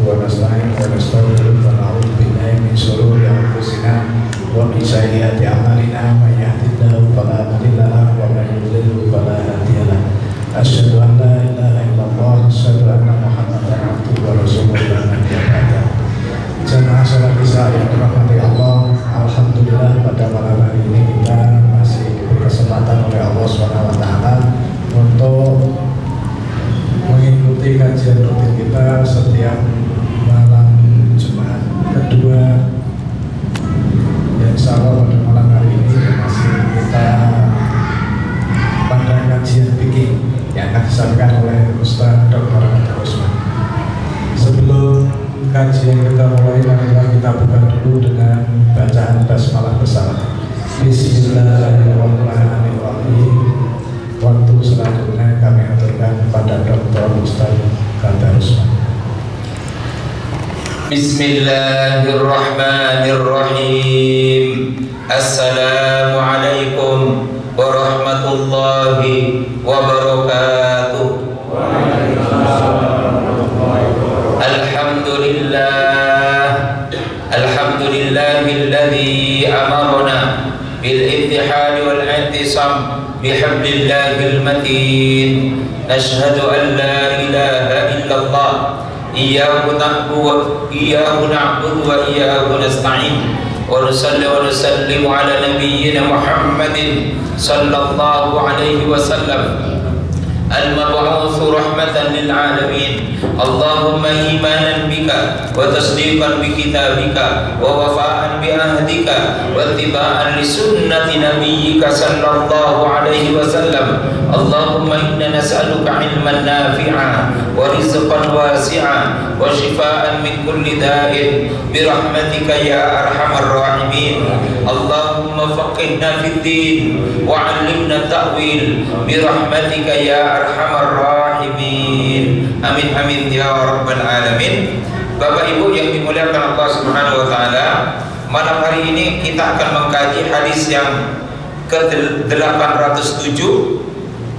wa nasta'in wa nastaghfiruh wa na'udzu billahi min shururi anfusina wa min sayyiati a'malina may yahdihillahu fala mudilla lahu wa may yudlil fala hadiya lahu. Asyhadu an la ilaha illallah wa asyhadu anna Muhammadan abduhu wa rasuluh la nabiyya ba'dahu. Jamaah salat Isya yang dirahmati Allah, alhamdulillah pada malam hari ini kita masih diberi kesempatan oleh Allah SWT untuk mengikuti kajian rutin kita setiap malam Jumat kedua. Dan insya Allah pada malam hari ini masih kita pada kajian fikih yang akan disampaikan oleh Ustaz Dr. Ahmad Usman. Sebelum kajian kita mulai, marilah kita buka dulu dengan bacaan basmalah bersama. Bismillahirrahmanirrahim. Waktu selanjutnya kami aturkan kepada Dr. Ustaz Ahmad Usman. Bismillahirrahmanirrahim. Assalamualaikum warahmatullahi wabarakatuh. Alhamdulillahilladzi amarna bil ittihad wal i'tisam bihablillahil matin. Nashhadu an la ilaha illallah iyyahu na'budu wa iyyahu nasta'in wa nusalli wa nusallimu ala nabiyyina Muhammadin sallallahu alaihi wasallam al-mab'uts rahmatan lil alamin. Allahumma imanan bika wa tasdiqan bi kitabika wa wafa'an bi ahdika wa ittiba'an li sunnati nabiyyika sallallahu alaihi wasallam. Allahumma inna nas'aluka ilman nafi'a wa rizqan wasi'a wa shifaan min kulli da'in bi rahmatika ya arhamar rahimin. Allahumma faqihna fid din wa 'allimna ta'wil bi rahmatika ya arhamar rahimin. Amin amin ya rabbal alamin. Bapak Ibu yang dimuliakan Allah Subhanahu wa taala, malam hari ini kita akan mengkaji hadis yang ke-807,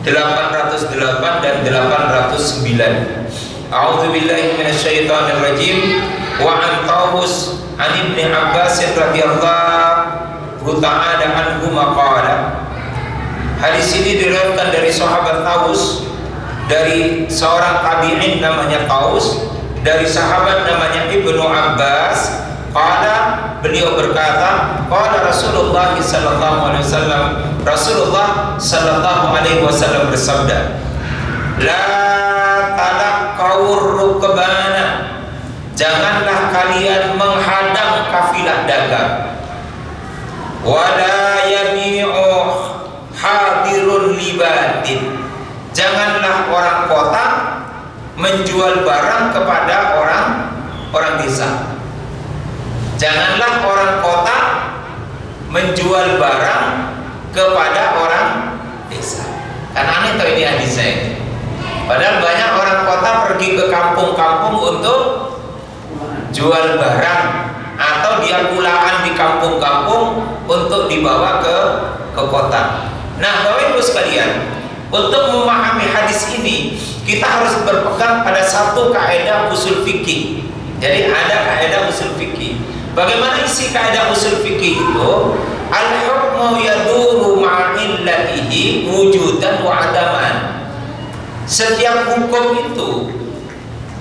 808 dan 809. A'udzu billahi minasyaitonir rajim. Wa an Tawus an Ibnu Abbas radhiyallahu ta'ala anhu maqala. Hadis ini diriwayatkan dari sahabat Tawus, dari seorang tabi'in namanya Tawus, dari sahabat namanya Ibnu Abbas. Qala, beliau berkata, qala Rasulullah sallallahu alaihi wasallam, Rasulullah sallallahu alaihi wasallam bersabda, la talaqawur rukbana, janganlah kalian menghadang kafilah dagang, wala yabi'u hadirun libatin, janganlah orang kota menjual barang kepada orang desa. Janganlah orang kota menjual barang kepada orang desa. Kan aneh tuh ini hadisnya. Padahal banyak orang kota pergi ke kampung-kampung untuk jual barang, atau dia pulaan di kampung-kampung untuk dibawa ke kota. Nah, Bapak Ibu sekalian, untuk memahami hadis ini kita harus berpegang pada satu kaidah usul fikih. Jadi ada kaidah usul fikih. Bagaimana isi kaidah usul fikih itu? Al-hukmu yaduru ma'illatihi wujudan wa adaman. Setiap hukum itu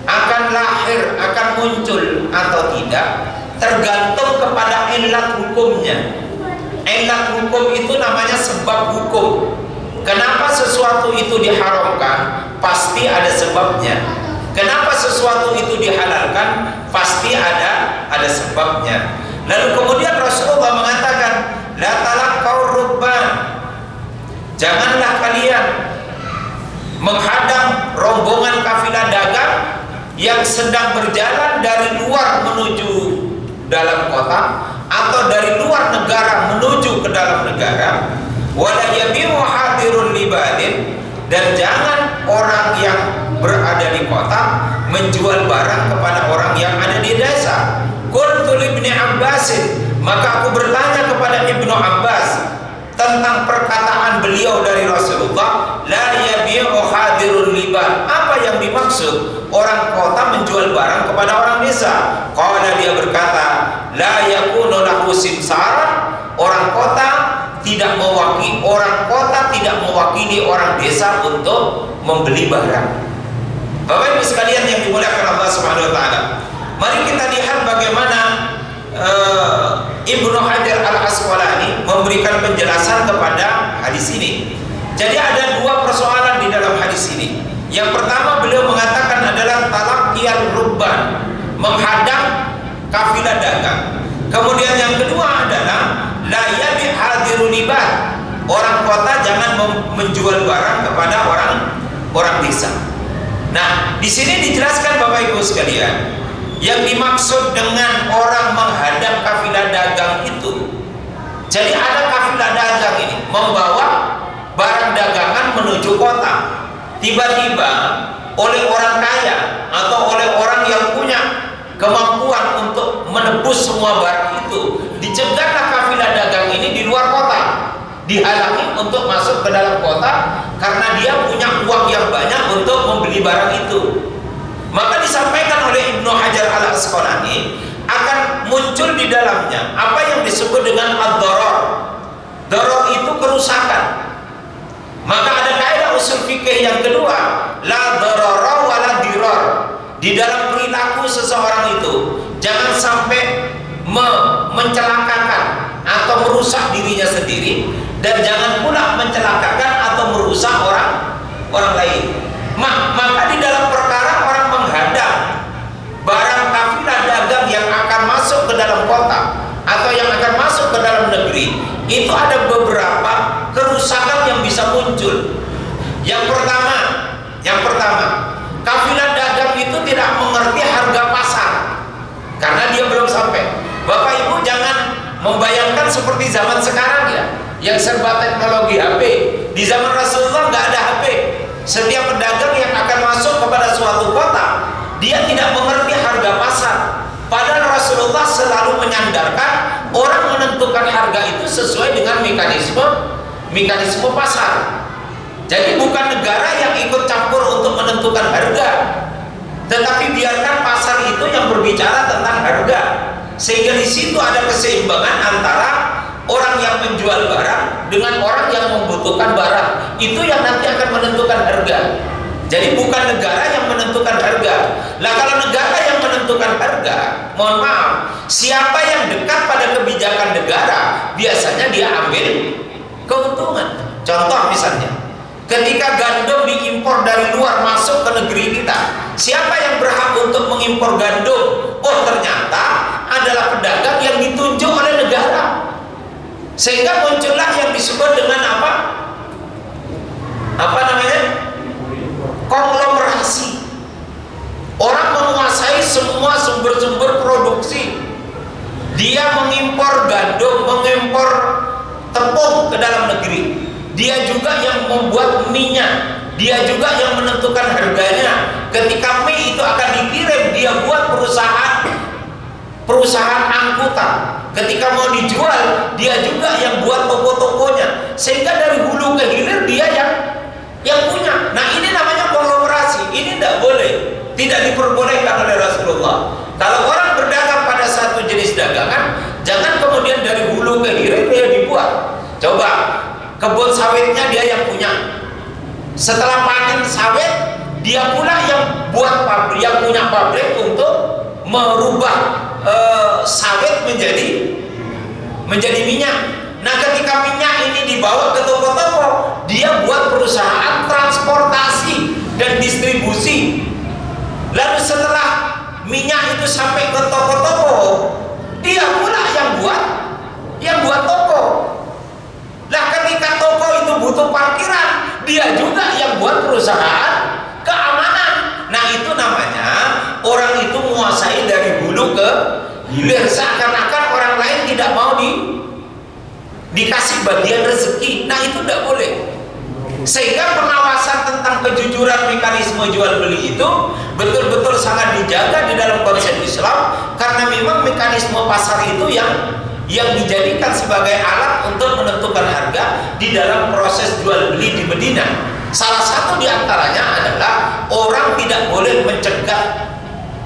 akan lahir, akan muncul atau tidak tergantung kepada ilat hukumnya. Ilat hukum itu namanya sebab hukum. Kenapa sesuatu itu diharamkan? Pasti ada sebabnya. Kenapa sesuatu itu dihalalkan? Pasti ada sebabnya. Lalu kemudian Rasulullah mengatakan, la talaqawur rukban, janganlah kalian menghadang rombongan kafilah dagang yang sedang berjalan dari luar menuju dalam kota, atau dari luar negara menuju ke dalam negara. Wala yabi'u hadirun libadin, dan jangan orang yang berada di kota menjual barang kepada orang yang ada di desa. Qultu li Ibnu Abbasin, maka aku bertanya kepada Ibnu Abbas tentang perkataan beliau dari Rasulullah, la yabi'u hadirun liban. Apa yang dimaksud orang kota menjual menjual barang kepada orang desa. Qala, dia berkata, la yakunu lahu simsar, orang kota tidak mewakili orang desa untuk membeli barang. Bapak Ibu sekalian yang dimuliakan Allah Subhanahu wa taala, mari kita lihat bagaimana Ibnu Hajar Al-Asqalani memberikan penjelasan kepada hadis ini. Jadi ada dua persoalan di dalam hadis ini. Yang pertama, beliau mengatakan adalah talaqqiyal rubban, menghadang kafilah dagang. Kemudian yang kedua adalah la yabi hadirul ibad, orang kota jangan menjual barang kepada orang desa. Nah, di sini dijelaskan Bapak Ibu sekalian, yang dimaksud dengan orang menghadang kafilah dagang itu, jadi ada kafilah dagang ini membawa barang dagangan menuju kota. Tiba-tiba oleh orang kaya atau oleh orang yang punya kemampuan untuk menebus semua barang itu, dicegahlah kafilah dagang ini di luar kota, dihalangi untuk masuk ke dalam kota karena dia punya uang yang banyak untuk membeli barang itu. Maka disampaikan oleh Ibnu Hajar Al-Asqalani akan muncul di dalamnya apa yang disebut dengan ad-darar. Darar itu kerusakan. Maka ada kaidah usul fikih yang kedua, la darara wa la dirar. Di dalam perilaku seseorang itu jangan sampai mencelakakan atau merusak dirinya sendiri, dan jangan pula mencelakakan atau merusak orang lain. Maka di dalam perkara orang menghadang barang kafilah dagang yang akan masuk ke dalam kota atau yang akan masuk ke dalam negeri, itu ada beberapa kerusakan yang bisa muncul. Yang pertama, kafilah dagang itu tidak mengerti harga pasar karena dia belum sampai. Bapak Ibu jangan membayangkan seperti zaman sekarang ya, yang serba teknologi HP. Di zaman Rasulullah nggak ada HP. Setiap pedagang yang akan masuk kepada suatu kota, dia tidak mengerti harga pasar. Padahal Rasulullah selalu menyandarkan orang menentukan harga itu sesuai dengan mekanisme pasar. Jadi bukan negara yang ikut campur untuk menentukan harga, tetapi biarkan pasar itu yang berbicara tentang harga, sehingga di situ ada keseimbangan antara orang yang menjual barang dengan orang yang membutuhkan barang. Itu yang nanti akan menentukan harga. Jadi bukan negara yang menentukan harga. Lah kalau negara yang menentukan harga, mohon maaf, siapa yang dekat pada kebijakan negara biasanya dia ambil keuntungan. Contoh misalnya, ketika gandum diimpor dari luar masuk ke negeri kita, siapa yang berhak untuk mengimpor gandum? Oh, ternyata adalah pedagang yang ditunjuk oleh negara. Sehingga muncullah yang disebut dengan apa namanya? Konglomerasi. Orang menguasai semua sumber-sumber produksi. Dia mengimpor gandum, mengimpor tepung ke dalam negeri. Dia juga yang membuat minyak. Dia juga yang menentukan harganya. Ketika mie itu akan dikirim, dia buat perusahaan angkutan. Ketika mau dijual, dia juga yang buat toko-tokonya. Sehingga dari hulu ke hilir dia yang punya. Nah, ini namanya konglomerasi. Ini tidak boleh, tidak diperbolehkan oleh Rasulullah. Kalau orang berdagang pada satu jenis dagangan, jangan kemudian dari hulu ke hilir dia dibuat. Coba, kebun sawitnya dia yang punya. Setelah panen sawit, dia pula yang buat pabrik, yang punya pabrik untuk merubah sawit menjadi minyak. Nah, ketika minyak ini dibawa ke toko-toko, dia buat perusahaan transportasi dan distribusi. Lalu setelah minyak itu sampai ke toko-toko, dia pula yang buat toko. Lah, ketika toko itu butuh parkiran, dia juga yang buat perusahaan keamanan. Nah, itu namanya orang itu menguasai dari hulu ke hilir, seakan-akan orang lain tidak mau dikasih bagian rezeki. Nah, itu tidak boleh. Sehingga pengawasan tentang kejujuran mekanisme jual beli itu betul-betul sangat dijaga di dalam konsep Islam, karena memang mekanisme pasar itu yang dijadikan sebagai alat untuk menentukan harga di dalam proses jual beli di Madinah. Salah satu diantaranya adalah orang tidak boleh mencegah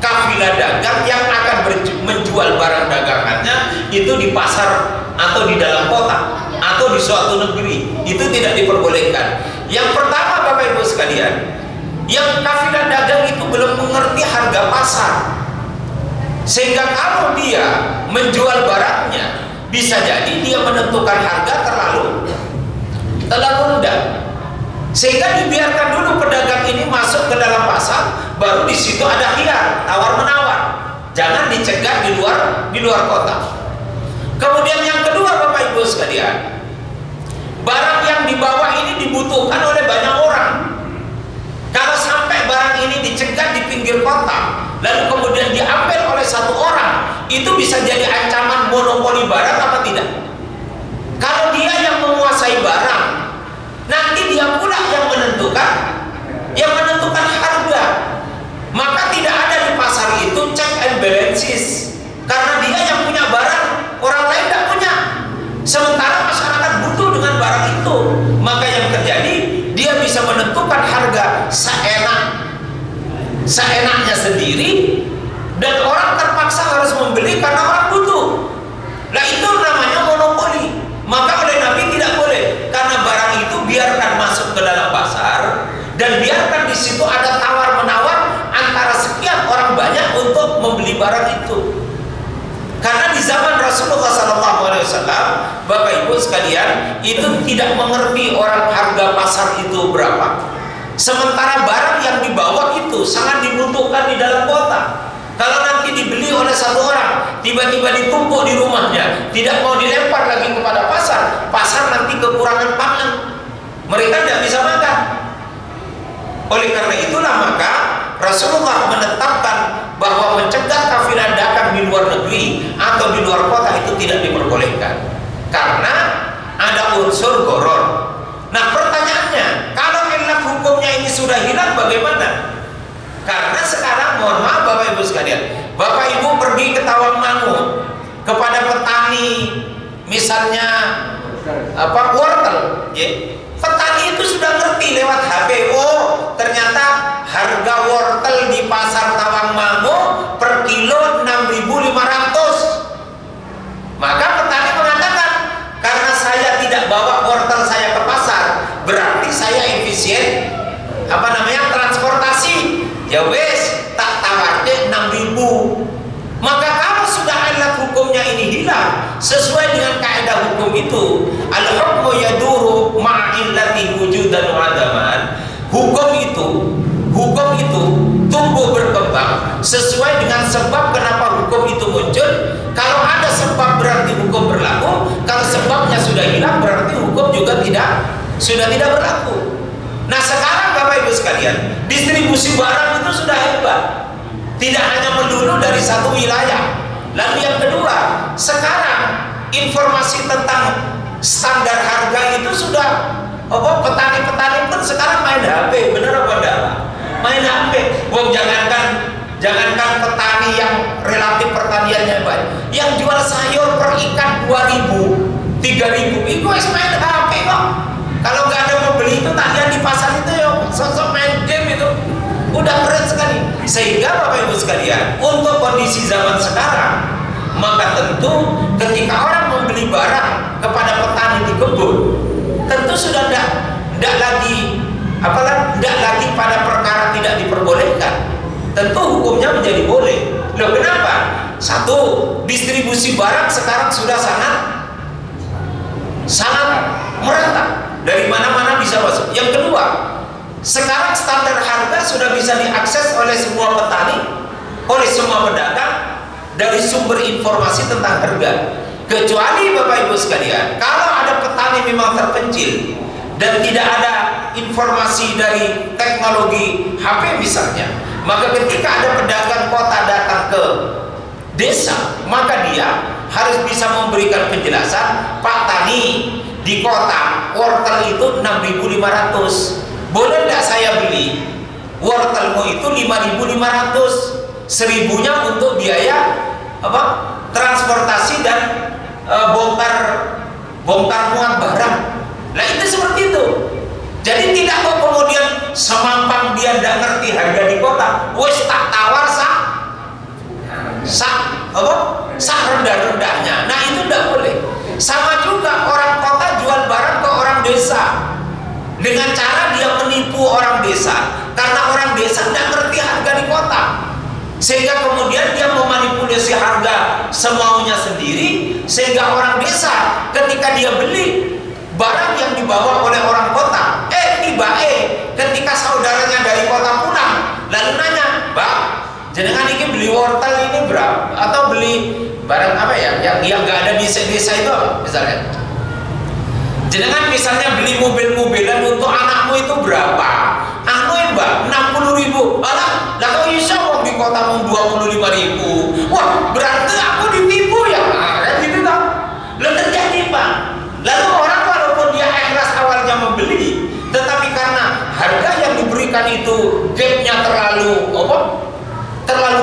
kafilah dagang yang akan menjual barang dagangannya itu di pasar atau di dalam kota atau di suatu negeri, itu tidak diperbolehkan. Yang pertama Bapak Ibu sekalian, yang kafilah dagang itu belum mengerti harga pasar, sehingga kalau dia menjual barangnya bisa jadi dia menentukan harga terlalu rendah, sehingga dibiarkan dulu pedagang ini masuk ke dalam pasar, baru di situ ada khiyar tawar menawar, jangan dicegat di luar kota. Kemudian yang kedua Bapak Ibu sekalian, barang yang dibawa ini dibutuhkan oleh banyak orang. Kalau sampai barang ini dicegat di pinggir kota, lalu kemudian diambil oleh satu orang, itu bisa jadi ancaman monopoli barang apa tidak? Kalau dia yang menguasai barang, nanti dia pula yang menentukan harga. Maka tidak ada di pasar itu check and balances, karena dia yang punya barang, orang lain tidak punya. Sementara masyarakat butuh dengan barang itu, maka yang terjadi dia bisa menentukan harga seenaknya sendiri, dan orang terpaksa harus membeli karena orang butuh. Nah itu namanya monopoli. Maka oleh Nabi tidak boleh, karena barang itu biarkan masuk ke dalam pasar dan biarkan di situ ada tawar menawar antara sekian orang banyak untuk membeli barang itu. Karena di zaman Rasulullah SAW, Bapak Ibu sekalian, itu tidak mengerti orang harga pasar itu berapa. Sementara barang yang dibawa itu sangat dibutuhkan di dalam kota. Kalau nanti dibeli oleh satu orang, tiba-tiba ditumpuk di rumahnya, tidak mau dilempar lagi kepada pasar, pasar nanti kekurangan pangan, mereka tidak bisa makan. Oleh karena itulah maka Rasulullah menetapkan bahwa mencegah kafilah dagang di luar negeri atau di luar kota itu tidak diperbolehkan, karena ada unsur gharar. Nah pertanyaannya, kalau ilah hukumnya ini sudah hilang bagaimana? Karena sekarang mohon maaf Bapak Ibu sekalian, Bapak Ibu pergi ke Tawangmangu kepada petani, misalnya wortel, ya. Petani itu sudah ngerti lewat HP, oh ternyata harga wortel di pasar Tawangmangu per kilo 6.500. Maka petani mengatakan, karena saya tidak bawa wortel saya ke pasar, berarti saya efisien transportasi. Ya wes, tak tawarnya 6.000. Maka kalau sudah alat hukumnya ini hilang sesuai dengan kaidah hukum itu, al-hukmu yaduru ma'illati wujudan wa adaman. Hukum itu tumbuh berkembang sesuai dengan sebab kenapa hukum itu muncul. Kalau ada sebab berarti hukum berlaku, kalau sebabnya sudah hilang berarti hukum juga sudah tidak berlaku. Nah sekarang Bapak Ibu sekalian, distribusi barang itu sudah hebat, tidak hanya melulu dari satu wilayah. Lalu yang kedua, sekarang informasi tentang standar harga itu sudah petani-petani pun sekarang main HP, bener apa enggak? Main HP. Wong jangankan petani yang relatif pertaniannya baik, yang jual sayur per ikan 2.000, 3.000 itu main HP kok. Kalau nggak ada mau beli itu tadian di pasar itu ya sosok main game itu udah keren sekali. Sehingga Bapak Ibu sekalian, untuk kondisi zaman sekarang, maka tentu ketika orang membeli barang kepada petani di kebun, tentu sudah tidak lagi pada perkara tidak diperbolehkan. Tentu hukumnya menjadi boleh. Loh kenapa? Satu, distribusi barang sekarang sudah sangat merata. Dari mana-mana bisa masuk. Yang kedua, sekarang standar harga sudah bisa diakses oleh semua petani, oleh semua pedagang, dari sumber informasi tentang harga. Kecuali Bapak Ibu sekalian, kalau ada petani memang terpencil dan tidak ada informasi dari teknologi HP misalnya, maka ketika ada pedagang kota datang ke desa, maka dia harus bisa memberikan penjelasan, Pak Tani, di kota wortel itu 6.500, boleh tidak saya beli wortelmu itu 5.500, 1.000-nya untuk biaya transportasi dan bongkar muat barang. Nah itu seperti itu. Jadi tidak kok kemudian semampang dia tidak ngerti harga di kota, wes tak tawar sak rendah-rendahnya. Nah itu tidak boleh. Sama juga orang kota jual barang ke orang desa dengan cara dia menipu orang desa, karena orang desa tidak ngerti harga di kota, sehingga kemudian dia memanipulasi harga semaunya sendiri, sehingga orang desa ketika dia beli barang yang dibawa oleh orang kota, ketika saudaranya dari kota pulang lalu nanya, "Bang, jenengan ini beli wortel ini berapa?" Atau beli barang apa ya yang nggak ada di desa itu apa misalnya? Jenengan misalnya beli mobil-mobilan untuk anakmu itu berapa? Mbak, 60.000. Alah, lah kok bisa wong di kota mau 25.000? Wah, berarti aku ditipu ya? Kan gitu kan? Lo terjadi Pak. Lalu orang walaupun dia ikhlas awalnya membeli, tetapi karena harga yang diberikan itu gapnya terlalu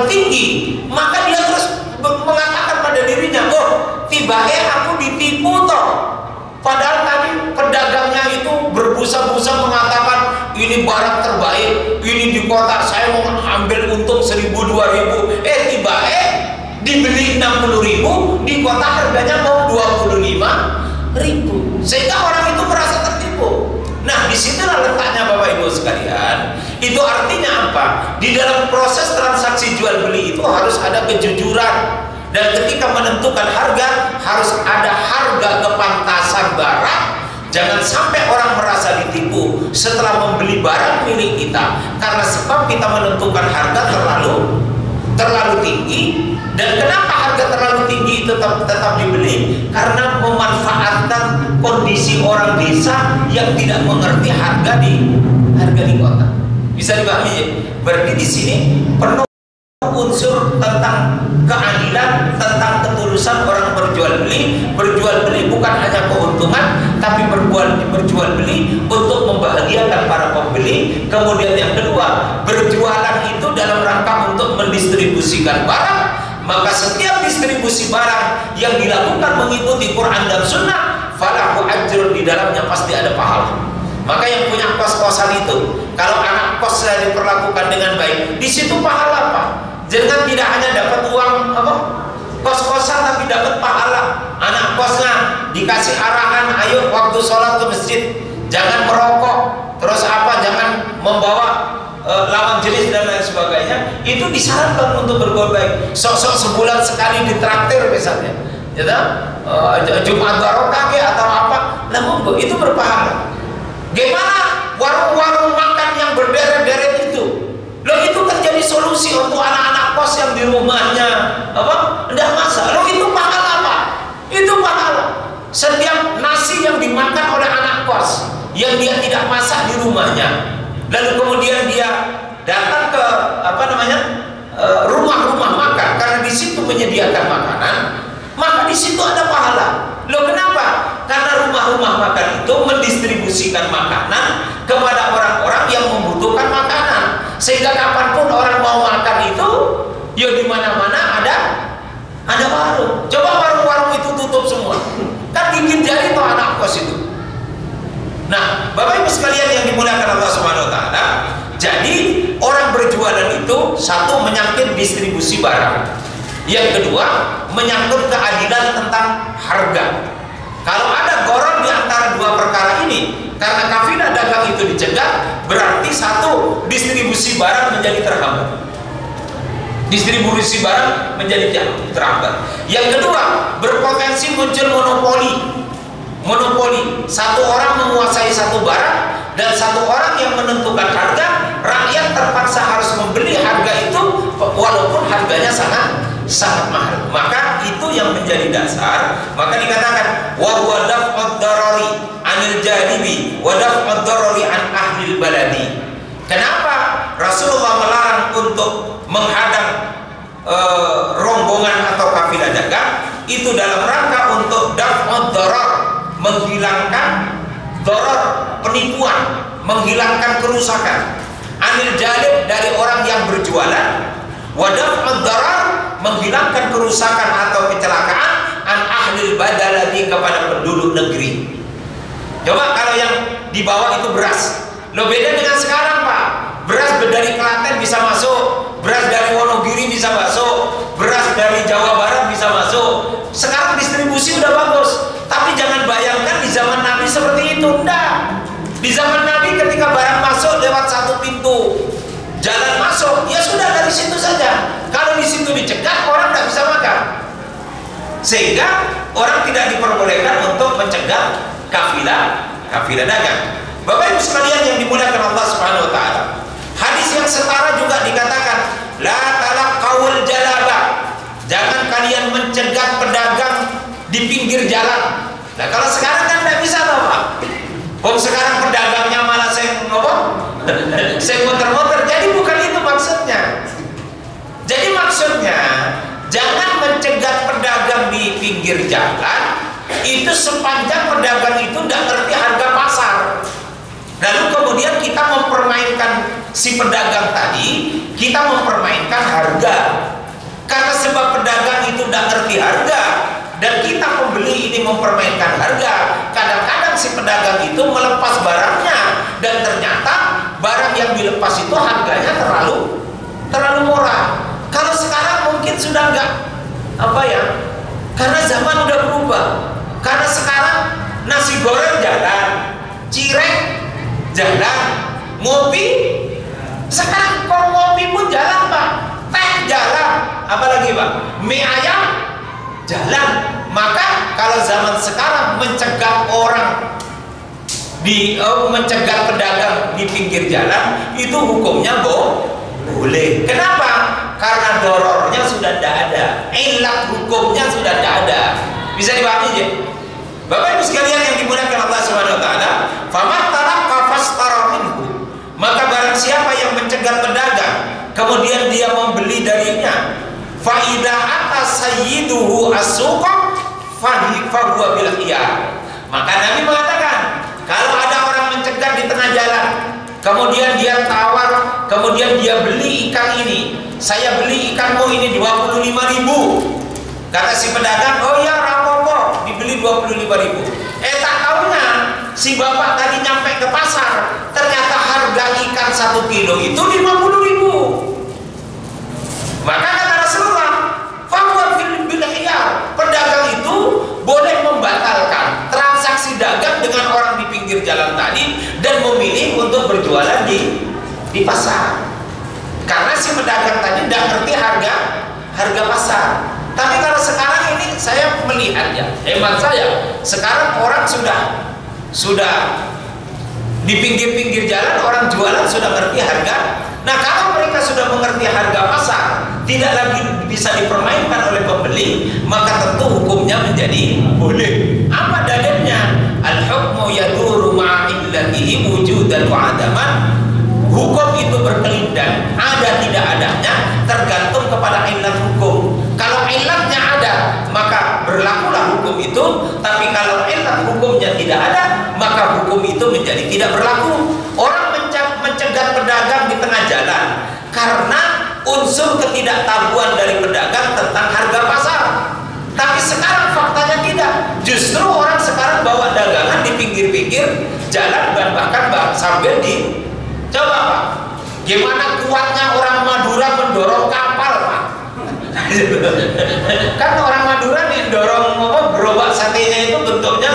tinggi, maka dia terus mengatakan pada dirinya, "Oh, tiba-tiba aku ditipu toh." Padahal tadi pedagangnya itu berbusa-busa mengatakan ini barang terbaik, ini di kota saya mau ambil untung 1.000 2.000. Tiba-tiba dibeli 60.000, di kota harganya mau 25.000, sehingga orang itu merasa tertipu. Nah, disitulah letaknya Bapak Ibu sekalian. Itu artinya apa? Di dalam proses transaksi jual beli itu harus ada kejujuran. Dan ketika menentukan harga, harus ada harga kepantasan barang. Jangan sampai orang merasa ditipu setelah membeli barang milik kita, karena sebab kita menentukan harga terlalu tinggi. Dan kenapa harga terlalu tinggi itu tetap dibeli? Karena memanfaatkan kondisi orang desa yang tidak mengerti harga di kota. Bisa dipahami? Berarti di sini penuh unsur tentang keadilan, tentang ketulusan orang berjual beli. Berjual beli bukan hanya keuntungan, tapi berjual beli untuk membahagiakan para pembeli. Kemudian yang kedua, berjualan itu dalam rangka untuk mendistribusikan barang. Maka setiap distribusi barang yang dilakukan mengikuti Quran dan Sunnah, falahu ajrun, di dalamnya pasti ada pahala. Maka yang punya kos-kosan itu, kalau anak kosnya diperlakukan dengan baik, di situ pahala Pak. Jangan tidak hanya dapat uang kos-kosan, tapi dapat pahala. Anak kosnya dikasih arahan, ayo waktu sholat ke masjid jangan merokok, terus jangan membawa lawan jenis dan lain sebagainya. Itu disarankan untuk berbuat baik. Sok-sok sebulan sekali ditraktir misalnya, Jumat barokah atau apa, namun itu berpahala. Gimana warung-warung makan yang berderet-deret itu? Loh, itu kan jadi solusi untuk anak-anak kos yang di rumahnya tidak masak. Loh, itu pahala Pak. Itu pahala. Setiap nasi yang dimakan oleh anak kos yang dia tidak masak di rumahnya, lalu kemudian dia datang ke rumah-rumah makan, karena di situ menyediakan makanan, maka di situ ada pahala. Loh, kenapa? Karena rumah-rumah makan itu mendistribusikan makanan kepada orang-orang yang membutuhkan makanan, sehingga kapanpun orang mau makan itu, di mana-mana ada warung. Coba warung-warung itu tutup semua, kan gigit jari tuh anak kos itu. Nah, Bapak Ibu sekalian yang dimuliakan Allah Subhanahu Wa Taala, jadi orang berjualan itu satu menyangkut distribusi barang. Yang kedua, menyangkut keadilan tentang harga. Kalau ada gharar di antara dua perkara ini, karena kafilah dagang itu dicegah, berarti satu, distribusi barang menjadi terhambat. Distribusi barang menjadi terhambat. Yang kedua, berpotensi muncul monopoli. Satu orang menguasai satu barang dan satu orang yang menentukan harga. Rakyat terpaksa harus membeli harga itu walaupun harganya sangat mahal. Maka itu yang menjadi dasar. Maka dikatakan wa huwa daf'ud darari 'anil janibi wa daf'ud darari 'an ahlil baladi. Kenapa Rasulullah melarang untuk menghadang rombongan atau kafilah dagang? Itu dalam rangka untuk daf'ud darar, menghilangkan darar, penipuan, menghilangkan kerusakan. Anil jalib, dari orang yang berjualan. Wa daf'ud darar, menghilangkan kerusakan atau kecelakaan. An ahlil badalati, kepada penduduk negeri. Coba kalau yang dibawa itu beras, lo beda dengan sekarang Pak. Beras dari Klaten bisa masuk, beras dari Wonogiri bisa masuk, beras masuk, ya sudah dari situ saja. Kalau di situ dicegat, orang tidak bisa makan. Sehingga orang tidak diperbolehkan untuk mencegat kafilah dagang. Bapak Ibu sekalian yang dimuliakan Allah Subhanahu wa taala. Hadis yang setara juga dikatakan, la talaqawul jalaba. Jangan kalian mencegat pedagang di pinggir jalan. Nah, kalau sekarang kan tidak bisa toh, Pak. Sekarang pedagangnya malah saya muter-muter. Jadi bukan itu maksudnya. Jadi maksudnya jangan mencegat pedagang di pinggir jalan itu sepanjang pedagang itu tidak ngerti harga pasar. Lalu kemudian kita mempermainkan si pedagang tadi, kita mempermainkan harga. Karena sebab pedagang itu tidak ngerti harga dan kita pembeli ini mempermainkan harga. Kadang-kadang si pedagang itu melepas barangnya dan ternyata barang yang dilepas itu harganya terlalu murah. Kalau sekarang mungkin sudah enggak karena zaman udah berubah. Karena sekarang nasi goreng jalan, cireng jalan, ngopi sekarang kalau ngopi pun jalan, Pak. Teh jalan, apalagi Pak, mie ayam jalan. Maka kalau zaman sekarang mencegah orang mencegah pedagang di pinggir jalan itu hukumnya boleh. Kenapa? Karena dorornya sudah tidak ada, ilat hukumnya sudah tidak ada. Bisa dipahami ya? Bapak Ibu sekalian yang dimuliakan Allah Subhanahu wa taala, faman talaqa fastara minhu. Maka barang siapa yang mencegah pedagang kemudian dia membeli darinya, fa idza ata sayyiduhu as-suqa fahuwa bil khiyar. Maka Nabi mengatakan, kalau ada orang mencegat di tengah jalan, kemudian dia tawar, kemudian dia beli ikan ini, saya beli ikanmu ini 25.000. Kata si pedagang, oh ya rapopo, dibeli 25.000. Tak tahunya si bapak tadi nyampe ke pasar, ternyata harga ikan 1 kilo itu 50.000. Maka kata Rasulullah, fahuwa bil khiyar. Pedagang itu boleh membatalkan transaksi dagang dengan orang di pinggir jalan tadi dan memilih untuk berjualan di pasar. Karena si pedagang tadi tidak ngerti harga pasar. Tapi kalau sekarang ini saya melihat ya, hemat saya, sekarang orang sudah di pinggir-pinggir jalan orang jualan sudah ngerti harga. Nah, kalau mereka sudah mengerti harga pasar, tidak lagi bisa dipermainkan oleh pembeli, maka tentu hukumnya menjadi boleh. Apa dalilnya? Al-hukmu yaduru ma'a illatihi wujudan wa adaman. Hukum itu berkelindan, ada tidak adanya tergantung kepada ilat hukum. Kalau ilatnya ada, maka berlakulah hukum itu. Tapi kalau ilat hukumnya tidak ada, maka hukum itu menjadi tidak berlaku. Orang mencegat pedagang di tengah jalan karena unsur ketidaktahuan dari pedagang tentang harga pasar. Tapi sekarang faktanya tidak. Justru orang sekarang bawa dagangan di pinggir-pinggir jalan dan bahkan sambil di coba Pak, gimana kuatnya orang Madura mendorong kapal Pak? Kan orang Madura nih dorong gerobak satenya itu bentuknya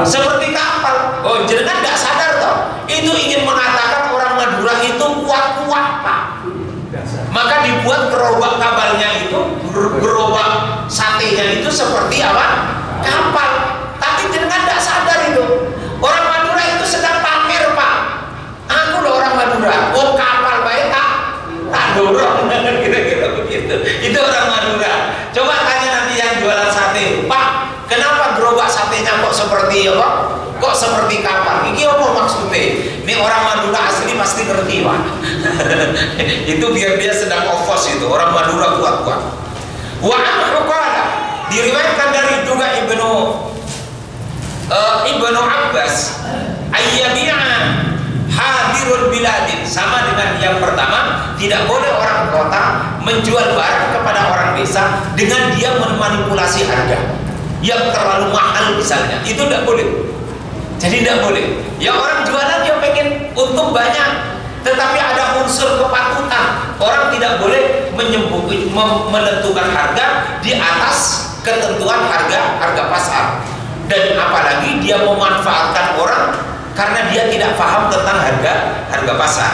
seperti kapal. Oh, jenengan tidak sadar toh? Itu ingin mengatakan orang Madura itu kuat-kuat Pak. Maka dibuat gerobak kapalnya itu, gerobak satenya itu seperti apa? Kapal. Tapi jenengan tidak sadar itu. Orang Madura itu sedang pamer Pak. Aku loh orang Madura, kapal baik tak dorong, kira-kira begitu. Itu orang Madura. Coba tanya nanti yang jualan sate, Pak, kenapa gerobak satenya kok seperti apa? Kok seperti kapal? Ini apa maksudnya? Ini orang Madura asli pasti ngerti Pak. Itu biar dia sedang ofos itu. Orang Madura kuat-kuat. Wa anhu qala, diriwayatkan dari juga Ibnu Abbas, ayyabi'a hadirul biladin, sama dengan yang pertama, tidak boleh orang kota menjual barang kepada orang desa dengan dia memanipulasi harga yang terlalu mahal misalnya, itu tidak boleh. Jadi tidak boleh. Ya orang jualan dia pengen untung banyak, tetapi ada unsur kepatutan. Orang tidak boleh menentukan harga di atas ketentuan harga pasar. Dan apalagi dia memanfaatkan orang karena dia tidak paham tentang harga pasar.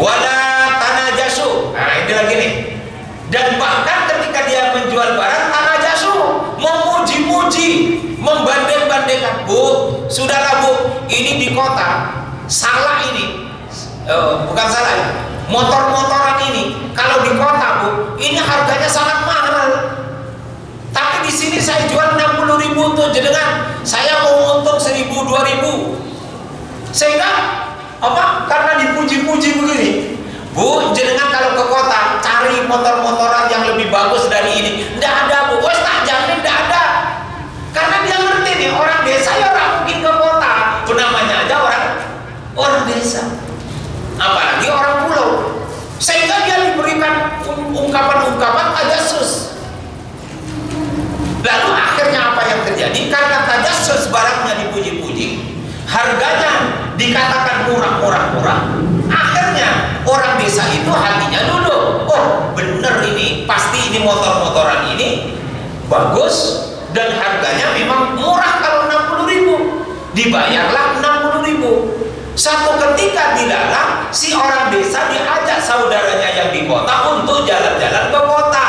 Wala lagi nih. Dan bahkan ketika dia menjual barang, tanajasu, memuji-muji, membanding-bandingkan. Bu, sudahlah Bu, ini di kota salah ini, bukan salah, motor-motoran ini kalau di kota Bu, ini harganya sangat mahal. Tapi di sini saya jual 60.000 untuk jenengan, saya mau untung 1.000, 2.000. Sehingga apa? Karena dipuji-puji begini. Bu, jenengan kalau ke kota cari motor-motoran yang lebih bagus dari ini. Nggak ada Bu, wes tak jamin nggak ada. Karena dia ngerti nih, orang desa ya orang mungkin ke kota. Itu namanya aja orang desa. Apalagi orang pulau. Sehingga dia diberikan ungkapan-ungkapan tajassus. Lalu akhirnya apa yang terjadi? Karena tajassus barangnya dipuji-puji, harganya dikatakan murah. Akhirnya orang desa itu hatinya dulu, oh bener ini, pasti ini motor-motoran ini bagus dan harganya memang murah. Kalau 60.000 dibayarlah 60.000. Satu ketika dilarang, si orang desa diajak saudaranya yang di kota untuk jalan-jalan ke kota.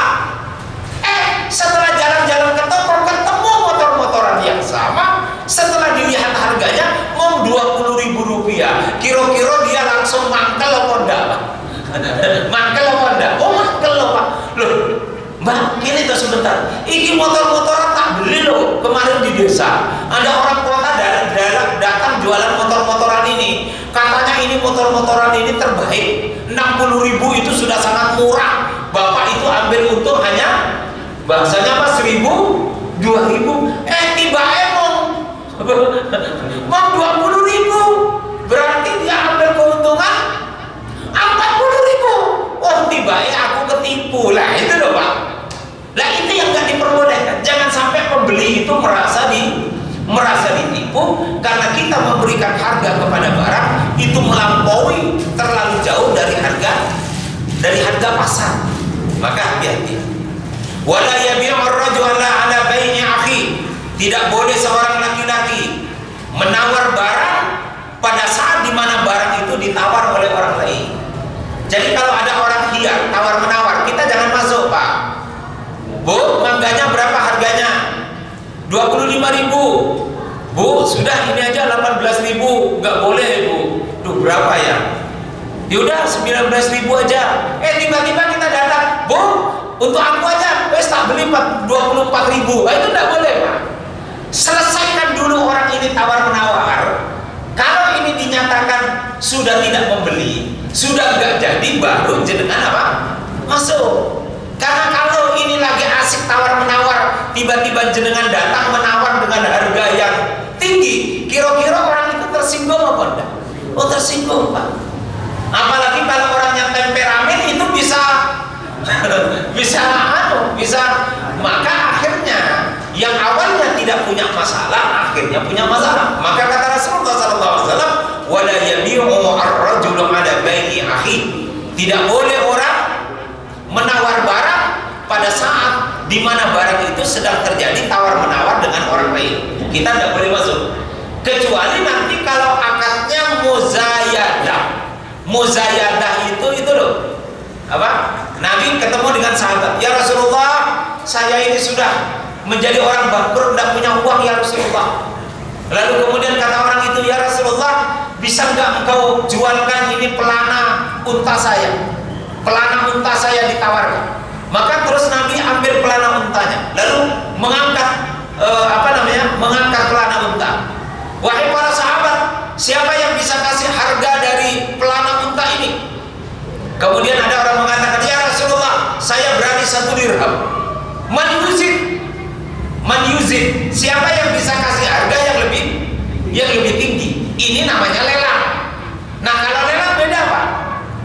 Setelah jalan-jalan ke toko, ketemu motor-motoran yang sama. Setelah dilihat harganya mau 20.000 rupiah, kira-kira dia langsung mangkel apa enggak Pak? Mangkel apa enggak? Oh mangkel loh Pak. Loh Mbak, ini tuh sebentar, ini motor-motoran tak beli loh kemarin di desa. Ada orang kota datang jualan motor-motoran ini. Katanya ini motor-motoran ini terbaik, 60.000 itu sudah sangat murah. Bapak itu ambil untung hanya bahasanya apa, 1.000, 2.000. Tiba mau 20.000, berarti dia ambil keuntungan 40.000. Oh tiba aku ketipu lah, itu loh Pak. Lah itu yang nggak diperbolehkan. Jangan sampai pembeli itu merasa ditipu karena kita memberikan harga kepada barang itu melampaui terlalu jauh dari harga pasar. Maka hati-hati. Wala yabi'u ar-rajulu ala bai'i akhi. Tidak boleh seorang laki-laki menawar barang pada saat dimana barang itu ditawar oleh orang lain. Jadi kalau ada orang hiar tawar-menawar, kita jangan masuk Pak. Bu, mangganya berapa harganya? 25.000. Bu, sudah ini aja 18.000. Nggak boleh Bu. Duh berapa ya? Yaudah 19.000 aja. Tiba-tiba kita datang, Bu, untuk aku aja, wes tak beli 24.000. Itu nggak boleh Pak. Selesaikan dulu orang ini tawar-menawar. Kalau ini dinyatakan sudah tidak membeli, sudah nggak jadi, baru jenengan apa? Masuk. Karena kalau ini lagi asik tawar-menawar, tiba-tiba jenengan datang menawar dengan harga yang tinggi, kira-kira orang itu tersinggung apa enggak? Oh tersinggung Pak. Apalagi kalau orang yang temperamen itu bisa maka akhirnya yang awalnya tidak punya masalah akhirnya punya masalah. Maka kata Rasulullah SAW, wala yabi'u ar-rajulu ala bai'i akhi. Tidak boleh orang menawar barang pada saat di mana barang itu sedang terjadi tawar menawar dengan orang lain. Kita tidak boleh masuk, kecuali nanti kalau akadnya muzayadah. Muzayadah itu loh apa? Nabi ketemu dengan sahabat, ya Rasulullah, saya ini sudah menjadi orang bangkrut, tidak punya uang ya Rasulullah. Lalu kemudian kata orang itu, ya Rasulullah, bisa nggak engkau jualkan ini pelana unta saya? Pelana unta saya ditawarkan. Maka terus Nabi ambil pelana untanya, lalu mengangkat mengangkat pelana unta. Wahai para sahabat, siapa yang bisa kasih harga dari pelana unta ini? Kemudian ada orang mengatakan, ya Rasulullah, saya berani 1 dirham. Man yuzid, siapa yang bisa kasih harga yang lebih tinggi? Ini namanya lelang. Nah kalau lelang beda Pak.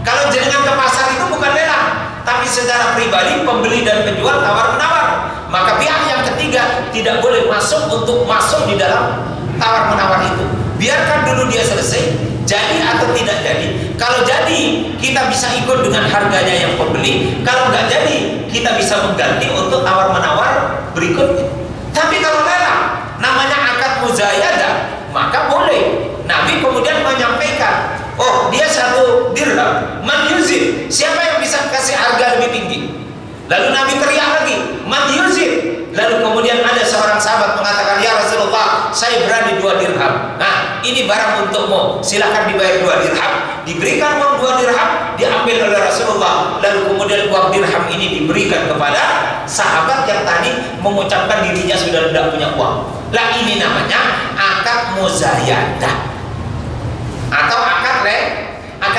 Kalau jenengan ke pasar itu bukan lelang, tapi secara pribadi pembeli dan penjual tawar menawar. Maka pihak yang ketiga tidak boleh masuk untuk masuk di dalam tawar menawar itu. Biarkan dulu dia selesai, jadi atau tidak jadi. Kalau jadi, kita bisa ikut dengan harganya yang pembeli. Kalau nggak jadi, kita bisa mengganti untuk tawar menawar berikutnya. Tapi kalau lelang, namanya akad muzayadah, maka boleh. Nabi kemudian menyampaikan, oh dia 1 dirham. Man yuzid, siapa yang bisa kasih kasih harga lebih tinggi. Lalu Nabi teriak lagi, man yuzid. Lalu kemudian ada seorang sahabat mengatakan, ya Rasulullah, saya berani 2 dirham. Nah, ini barang untukmu, silakan dibayar 2 dirham. Diberikan uang 2 dirham, diambil oleh Rasulullah. Lalu kemudian uang dirham ini diberikan kepada sahabat yang tadi mengucapkan dirinya sudah tidak punya uang. Lah, ini namanya akad muzayadah atau akad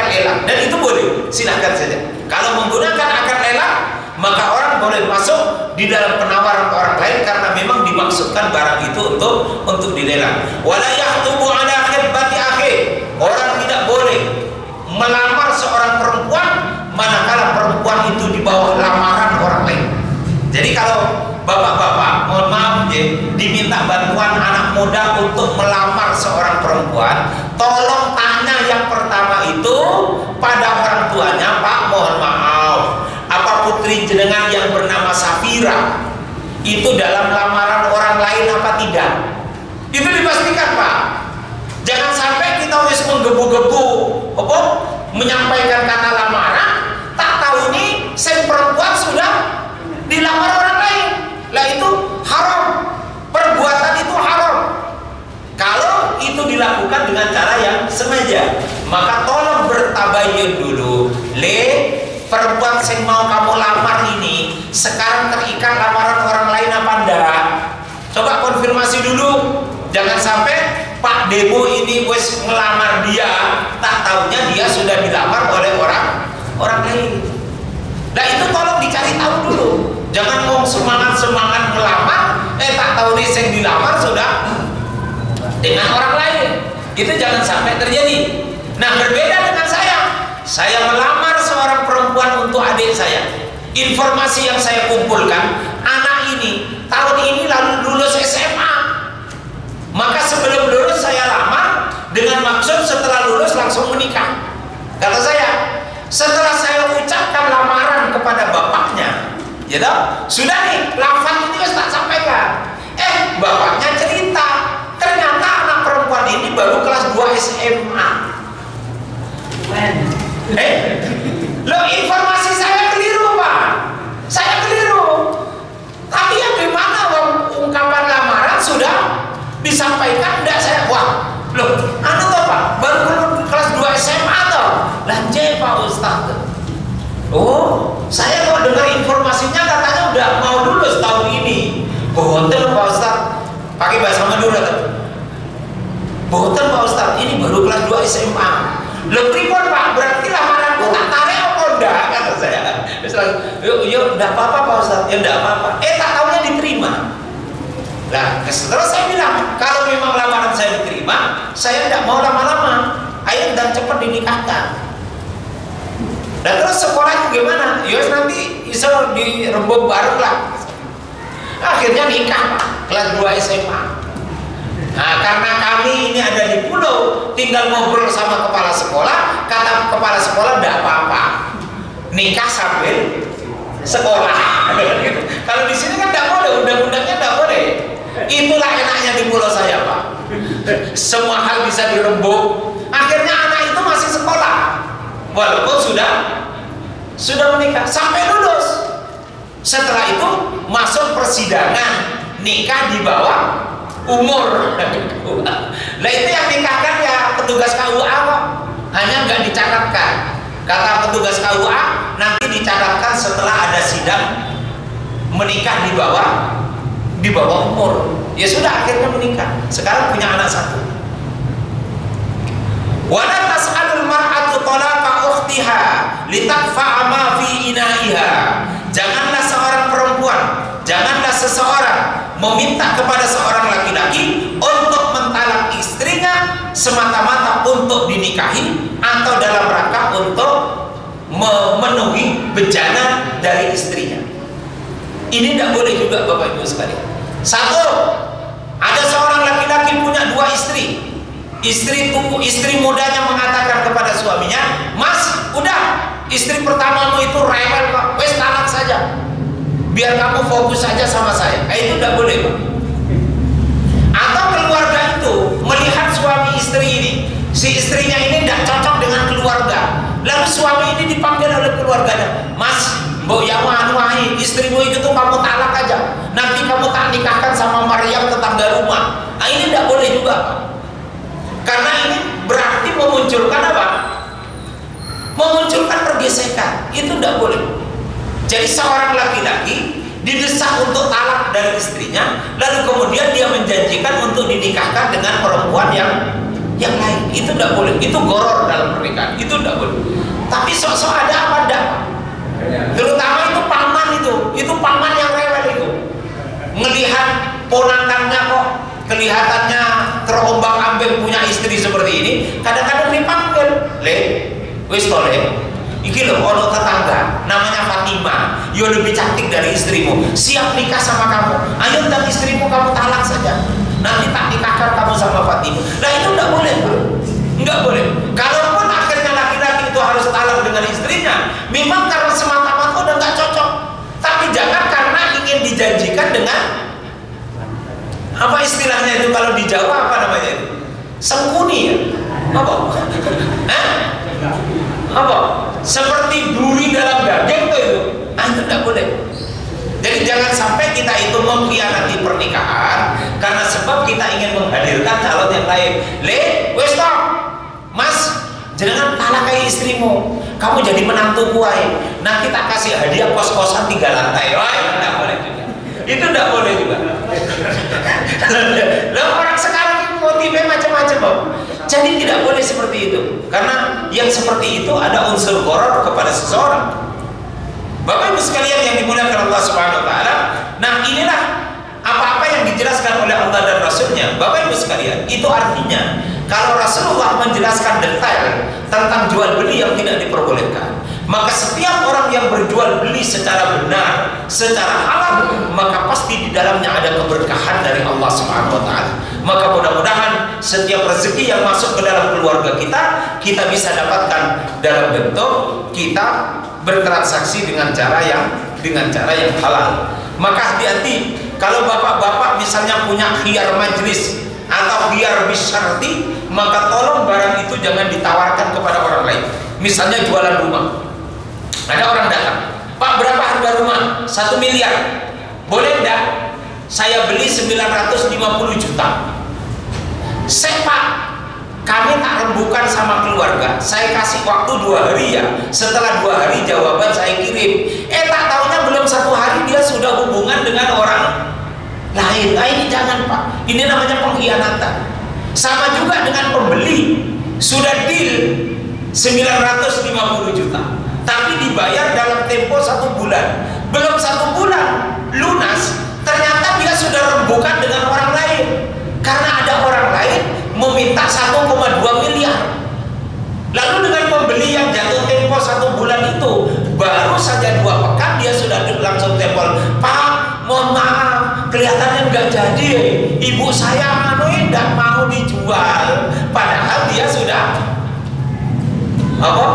lelang. Dan itu boleh, silahkan saja. Kalau menggunakan akad lelang, maka orang boleh masuk di dalam penawaran orang lain karena memang dimaksudkan barang itu untuk dilelang. Wala yakhtubu ala khibbati akhi. Orang tidak boleh melamar seorang perempuan manakala perempuan itu di bawah lamaran orang lain. Jadi kalau bapak-bapak, mohon maaf ya, diminta bantuan anak muda untuk melamar seorang perempuan, tolong tanya yang pertama itu pada orang tuanya, Pak, mohon maaf, apa putri jenengan yang bernama Safira itu dalam lamaran orang lain apa tidak? Itu dipastikan, Pak. Jangan sampai kita harus menggebu-gebu menyampaikan kata lamaran, tak tahu ini sang perempuan sudah dilamar orang lain. Lah itu haram. Perbuatan itu haram. Kalau itu dilakukan dengan cara yang sengaja, maka tolong bertabayyun dulu. Perempuan yang mau kamu lamar ini sekarang terikat lamaran orang lain apa enggak? Coba konfirmasi dulu. Jangan sampai Pak Debo ini wes ngelamar dia, tak taunya dia sudah dilamar oleh orang lain. Nah itu tolong dicari tahu dulu. Jangan mau semangat ngelamar, tak tahu nih yang dilamar sudah dengan orang lain. Itu jangan sampai terjadi. Nah, berbeda dengan saya melamar seorang perempuan untuk adik saya. Informasi yang saya kumpulkan, anak ini tahun ini lalu lulus SMA. Maka sebelum lulus saya lamar dengan maksud setelah lulus langsung menikah. Kata saya, setelah saya ucapkan lamaran kepada bapaknya, ya toh, sudah nih, lafaz ini tak sampaikan. Bapaknya cerita, ternyata anak perempuan ini baru kelas 2 SMA. Loh, informasi saya keliru, Pak. Saya keliru. Tapi yang gimana ungkapan lamaran sudah disampaikan, enggak saya, wah, loh, anu toh Pak, baru kelas 2 SMA toh. Lanjut Pak Ustaz. Oh, saya kok dengar informasinya katanya udah mau lulus tahun ini. Bohonten Pak Ustaz. Pakai bahasa Madura kan? Bohonten Pak Ustaz, ini baru kelas 2 SMA. Loh, pripun Pak? Berarti lamaranku tak tarik apa enggak? Kata saya. Yuk, enggak apa-apa Pak Ustaz. Ya enggak apa-apa. Tak tahunya diterima. Nah, terus saya bilang, kalau memang lamaran saya diterima, saya tidak mau lama-lama. Ayo dan cepat dinikahkan. Dan terus sekolahnya gimana? Ya nanti bisa dirembuk bareng lah. Akhirnya nikah Pak, kelas 2 SMA. Nah, karena kami ini ada di pulau, tinggal ngobrol sama kepala sekolah, kata kepala sekolah tidak apa-apa, nikah sambil sekolah. Kalau di sini kan tidak boleh, undang-undangnya tidak boleh. Itulah enaknya di pulau saya Pak. Semua hal bisa dirembuk. Akhirnya anak itu masih sekolah, walaupun sudah menikah sampai lulus. Setelah itu masuk persidangan, nikah di bawah umur. Nah itu yang nikahkan ya petugas KUA kok, hanya nggak dicatatkan. Kata petugas KUA nanti dicatatkan setelah ada sidang menikah di bawah umur. Ya sudah, akhirnya menikah. Sekarang punya anak 1. Wala tas'alul mar'atu talaqa ukhtiha litakfa'a ma fi ina'iha. Janganlah seorang perempuan, janganlah seseorang meminta kepada seorang laki-laki untuk mentalak istrinya semata-mata untuk dinikahi atau dalam rangka untuk memenuhi bejana dari istrinya. Ini tidak boleh juga Bapak Ibu sekalian. 1, ada seorang laki-laki punya 2 istri. Istri mudanya mengatakan kepada suaminya, "Mas, udah, istri pertamamu itu rewel kok, wes talak saja. Biar kamu fokus saja sama saya." Itu tidak boleh Pak. Atau keluarga itu melihat suami istri ini, si istrinya ini tidak cocok dengan keluarga, lalu suami ini dipanggil oleh keluarganya, "Mas, tak nikahkan sama Maryam tetangga rumah. Nah, ini tidak boleh juga, Pak. Karena ini berarti memunculkan apa? Memunculkan pergesekan. Itu tidak boleh. Jadi seorang laki-laki didesak untuk talak dari istrinya, lalu kemudian dia menjanjikan untuk dinikahkan dengan perempuan yang lain. Itu tidak boleh. Itu goror dalam pernikahan. Itu tidak boleh. Tapi sok-sok ada apa enggak? Terutama itu paman yang rewel itu. Ngelihat ponakannya kok kelihatannya terombang-ambing punya istri seperti ini, kadang-kadang dipanggil, "Le, wis to le, iki lho ono tetangga namanya Fatimah, yo lebih cantik dari istrimu, siap nikah sama kamu. Ayo dan istrimu kamu talak saja. Nanti tak nikahkan kamu sama Fatimah." Nah, itu enggak boleh, Pak. Enggak boleh. Kalaupun akhirnya laki-laki itu harus talak dengan istrinya, memang karena semata-mata udah enggak cocok. Tapi jangan karena ingin dijanjikan dengan apa istilahnya itu kalau di Jawa apa namanya itu? Sengkuni ya? Apa? Apa? Seperti duri dalam daging tuh itu. Nah, itu tidak boleh. Jadi jangan sampai kita itu mengkhianati pernikahan karena sebab kita ingin menghadirkan calon yang lain. Le, wes toh, Mas, jangan talakai istrimu. Kamu jadi menantu kuai. Nanti tak kasih hadiah kos-kosan 3 lantai. Wah, itu tidak boleh juga. Itu tidak boleh juga. Lah orang sekarang motifnya macam-macam, Pak. Jadi tidak boleh seperti itu. Karena yang seperti itu ada unsur goror kepada seseorang. Bapak Ibu sekalian yang dimuliakan Allah Subhanahu wa taala. Nah, inilah apa-apa yang dijelaskan oleh Allah dan Rasulnya. Bapak Ibu sekalian, itu artinya kalau Rasulullah menjelaskan detail tentang jual beli yang tidak diperbolehkan, maka setiap orang yang berjual beli secara benar, secara halal, maka pasti di dalamnya ada keberkahan dari Allah Subhanahu wa taala. Maka mudah-mudahan setiap rezeki yang masuk ke dalam keluarga kita bisa dapatkan dalam bentuk kita bertransaksi dengan cara yang halal. Maka hati-hati kalau bapak-bapak misalnya punya khiyar majlis atau khiyar bisyarti, maka tolong barang itu jangan ditawarkan kepada orang lain. Misalnya jualan rumah, ada orang datang, "Pak, berapa harga rumah?" 1 miliar. Boleh enggak saya beli 950 juta? Pak, kami tak rembukan sama keluarga, saya kasih waktu 2 hari ya. Setelah 2 hari jawaban saya kirim. Tak taunya belum 1 hari dia sudah hubungan dengan orang lain. Nah, ini jangan, Pak. Ini namanya pengkhianatan. Sama juga dengan pembeli, sudah deal 950 juta, tapi dibayar dalam tempo 1 bulan. Belum 1 bulan lunas, ternyata dia sudah rembukan dengan orang lain. Karena ada orang lain meminta 1,2 miliar. Lalu dengan pembeli yang jatuh tempo 1 bulan itu, baru saja 2 pekan dia sudah langsung telepon, "Pak, mohon maaf, kelihatannya nggak jadi. Ibu saya nggak mau dijual." Padahal dia sudah apa?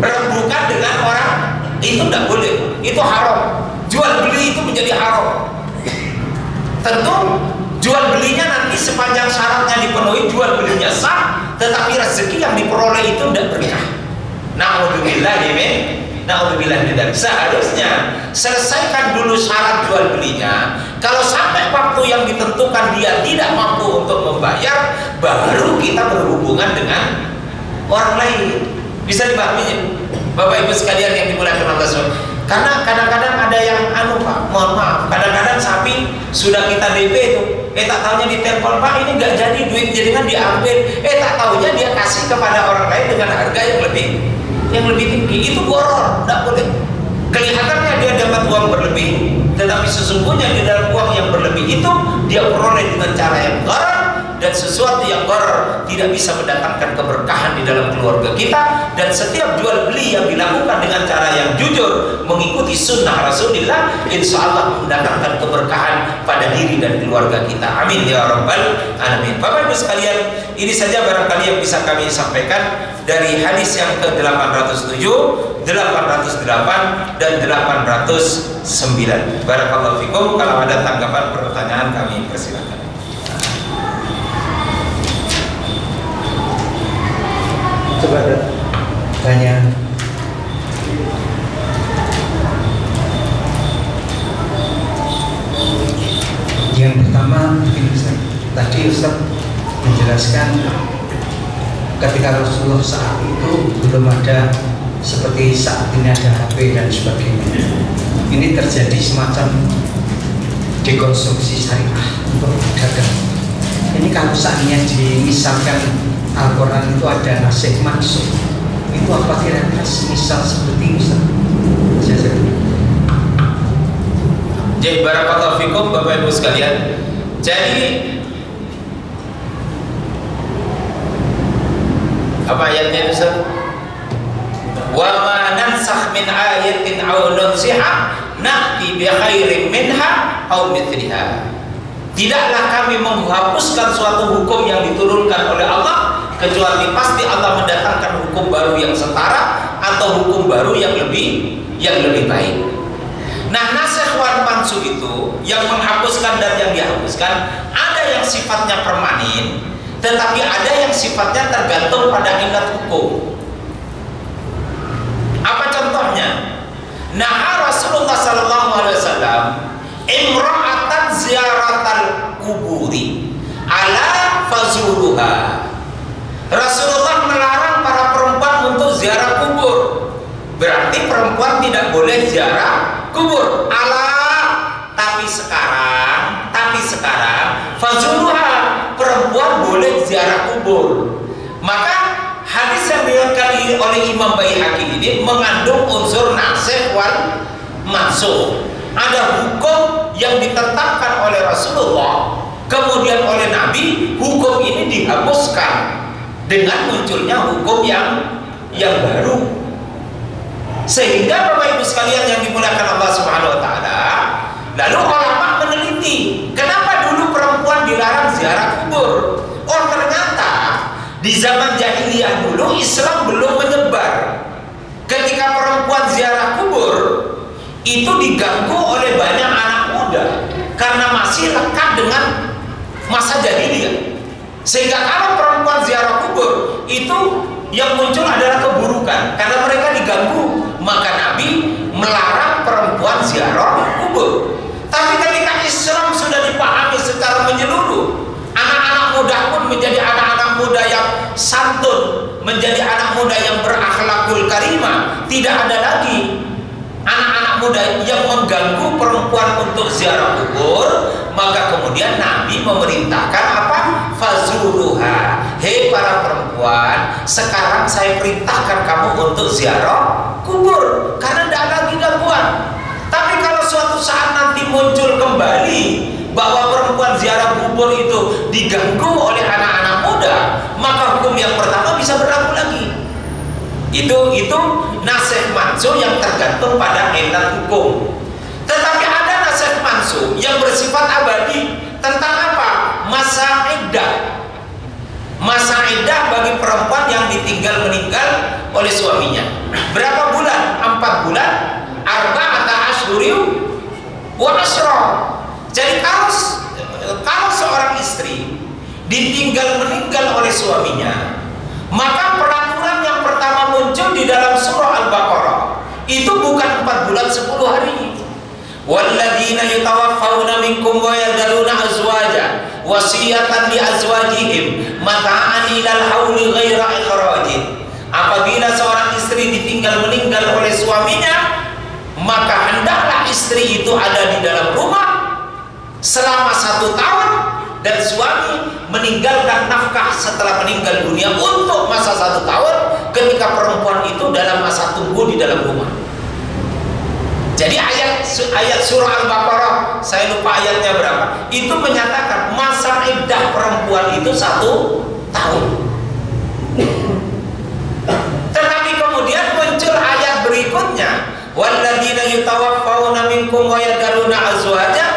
Rembukan dengan orang. Itu tidak boleh. Itu haram. Jual beli itu menjadi haram. Tentu jual belinya nanti sepanjang syaratnya dipenuhi, jual belinya sah, tetapi rezeki yang diperoleh itu tidak berkah. Na'udzubillah min dzalik. Seharusnya selesaikan dulu syarat jual belinya. Kalau sampai waktu yang ditentukan dia tidak mampu untuk membayar, baru kita berhubungan dengan orang lain. Bisa dipahami, Bapak Ibu sekalian yang dimuliakan Allah SWT. Karena kadang-kadang ada yang Pak, mohon maaf, kadang-kadang sapi sudah kita DP itu, tak tahunya ditelepon, "Pak, ini nggak jadi duit jaringan diambil." Tak tahunya dia kasih kepada orang lain dengan harga yang lebih tinggi. Itu goror, tidak boleh. Kelihatannya dia dapat uang berlebih, tetapi sesungguhnya di dalam uang yang berlebih itu dia peroleh dengan cara yang goror. Dan sesuatu yang goror tidak bisa mendatangkan keberkahan di dalam keluarga kita. Dan setiap jual beli yang dilakukan dengan cara yang jujur, mengikuti sunnah Rasulullah, insya Allah mendatangkan keberkahan pada diri dan keluarga kita. Amin ya rabbal alamin. Bapak Ibu sekalian, ini saja barangkali yang bisa kami sampaikan dari hadis yang ke-807, 808 dan 809. Barakallahu fikum. Kalau ada tanggapan pertanyaan kami persilakan. Coba tanya. tadi Ustaz menjelaskan ketika Rasulullah saat itu belum ada seperti saat ini ada HP dan sebagainya. Ini terjadi semacam dekonstruksi syariah untuk dagang. Ini kalau seandainya dimisalkan Al-Quran itu ada nasikh mansukh, itu apa kira-kira misal seperti Ustaz? Jadi barakallahu fikum Bapak Ibu sekalian. Jadi apa ayatnya Ustaz? Wa ma nansakh min ayatin aw nunsiha na'ti bi khairin minha aw mithliha. Tidaklah kami menghapuskan suatu hukum yang diturunkan oleh Allah kecuali pasti Allah mendatangkan hukum baru yang setara atau hukum baru yang lebih baik. Nah, nasikh wal mansukh itu yang menghapuskan dan yang dihapuskan ada yang sifatnya permanen, tetapi ada yang sifatnya tergantung pada ilat hukum. Apa contohnya? Nah, Rasulullah sallallahu alaihi wasallam imra'atan ziyaratal kuburi ala fazuruha. Rasulullah melarang para perempuan untuk ziarah kubur. Berarti perempuan tidak boleh ziarah kubur. Tapi sekarang fazuruha, perempuan boleh ziarah kubur. Maka hadis yang diriwayatkan oleh Imam Baihaqi ini mengandung unsur nasikh wal mansukh. Ada hukum yang ditetapkan oleh Rasulullah, kemudian oleh Nabi, hukum ini dihapuskan dengan munculnya hukum yang baru. Sehingga Bapak Ibu sekalian yang dimuliakan Allah Subhanahu wa taala, lalu ulama meneliti, kenapa dulu perempuan dilarang ziarah kubur? Oh, ternyata di zaman jahiliyah dulu Islam belum menyebar. Ketika perempuan ziarah kubur itu diganggu oleh banyak anak muda karena masih lekat dengan masa jahiliyah. Sehingga kalau perempuan ziarah kubur itu yang muncul adalah keburukan karena mereka diganggu. Maka Nabi melarang perempuan ziarah kubur. Tapi ketika Islam sudah dipahami secara menyeluruh, anak-anak muda pun menjadi anak-anak muda yang santun, menjadi anak muda yang berakhlakul karimah. Tidak ada lagi anak-anak muda yang mengganggu perempuan untuk ziarah kubur. Maka kemudian Nabi memerintahkan apa? Fazuruha. Hei para perempuan, sekarang saya perintahkan kamu untuk ziarah kubur karena tidak lagi gangguan. Tapi kalau suatu saat nanti muncul kembali bahwa perempuan ziarah kubur itu diganggu oleh anak-anak muda, maka hukum yang pertama bisa berlaku lagi. Itu nasikh mansukh yang tergantung pada ilat hukum. Tetapi ada nasikh mansukh yang bersifat abadi. Tentang apa? Masa iddah. Masa iddah bagi perempuan yang ditinggal meninggal oleh suaminya. Berapa bulan? 4 bulan. Arba'ata asyhurun wa asyra. Jadi kalau seorang istri ditinggal meninggal oleh suaminya, maka peraturan yang pertama muncul di dalam surah Al-Baqarah itu bukan 4 bulan 10 hari. Walladzina yatawaffawna minkum wa yadharuna azwaja wasiyatan li azwajihim mata'an ilal hauli ghaira ikhrajin. Apabila seorang istri ditinggal meninggal oleh suaminya, maka hendaklah istri itu ada di dalam rumah selama 1 tahun dan suami meninggalkan nafkah setelah meninggal dunia untuk masa 1 tahun ketika perempuan itu dalam masa tunggu di dalam rumah. Jadi ayat surah Al-Baqarah, saya lupa ayatnya berapa, itu menyatakan masa iddah perempuan itu 1 tahun. Tetapi kemudian muncul ayat berikutnya, walladzina yatawaffawna minkum wa yadharuna azwaja.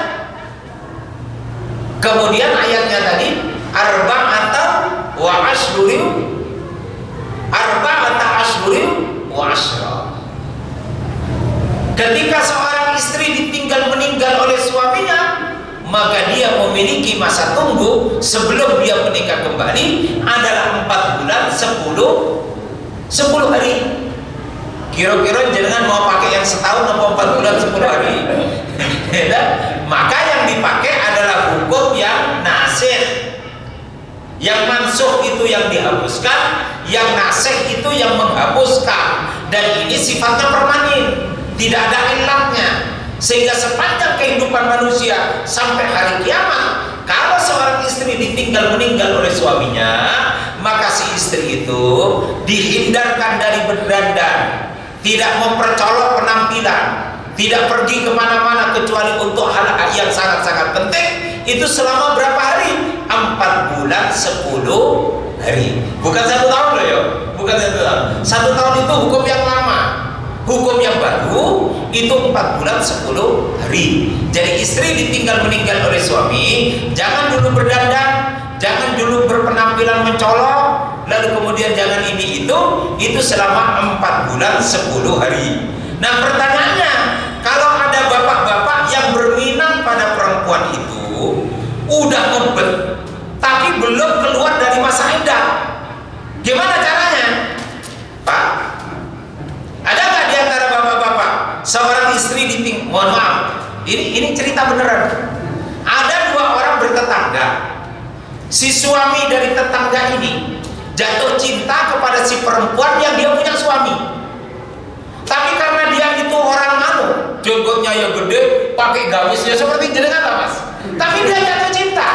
Kemudian ayatnya tadi arba'ata ashhurin wa asyra. Ketika seorang istri ditinggal meninggal oleh suaminya, maka dia memiliki masa tunggu sebelum dia menikah kembali adalah 4 bulan 10 hari. Kira-kira jangan mau pakai yang setahun atau 4 bulan 10 hari. Maka yang dipakai adalah hukum yang nasikh. Yang mansuh itu yang dihapuskan, yang nasih itu yang menghapuskan. Dan ini sifatnya permanen, tidak ada ilatnya. Sehingga sepanjang kehidupan manusia sampai hari kiamat, kalau seorang istri ditinggal meninggal oleh suaminya, maka si istri itu dihindarkan dari berdandan, tidak mempercolok penampilan, tidak pergi kemana-mana kecuali untuk hal yang sangat-sangat penting. Itu selama berapa hari? 4 bulan 10 hari. Bukan 1 tahun loh ya, bukan 1 tahun. 1 tahun itu hukum yang lama. Hukum yang baru itu 4 bulan 10 hari. Jadi istri ditinggal meninggal oleh suami, jangan dulu berdandan, jangan dulu berpenampilan mencolok, lalu kemudian jangan ini itu selama 4 bulan 10 hari. Nah pertanyaannya, kalau ada bapak-bapak yang berminat pada perempuan itu, udah ngebet tapi belum keluar dari masa iddah, gimana caranya? Pak, ada nggak di antara bapak-bapak seorang istri mohon maaf, ini cerita beneran. Ada 2 orang bertetangga. Si suami dari tetangga ini jatuh cinta kepada si perempuan yang dia punya suami. Tapi karena dia itu orang jenggotnya yang gede, pakai gamisnya seperti jenengan lah mas. Tapi dia jatuh cinta.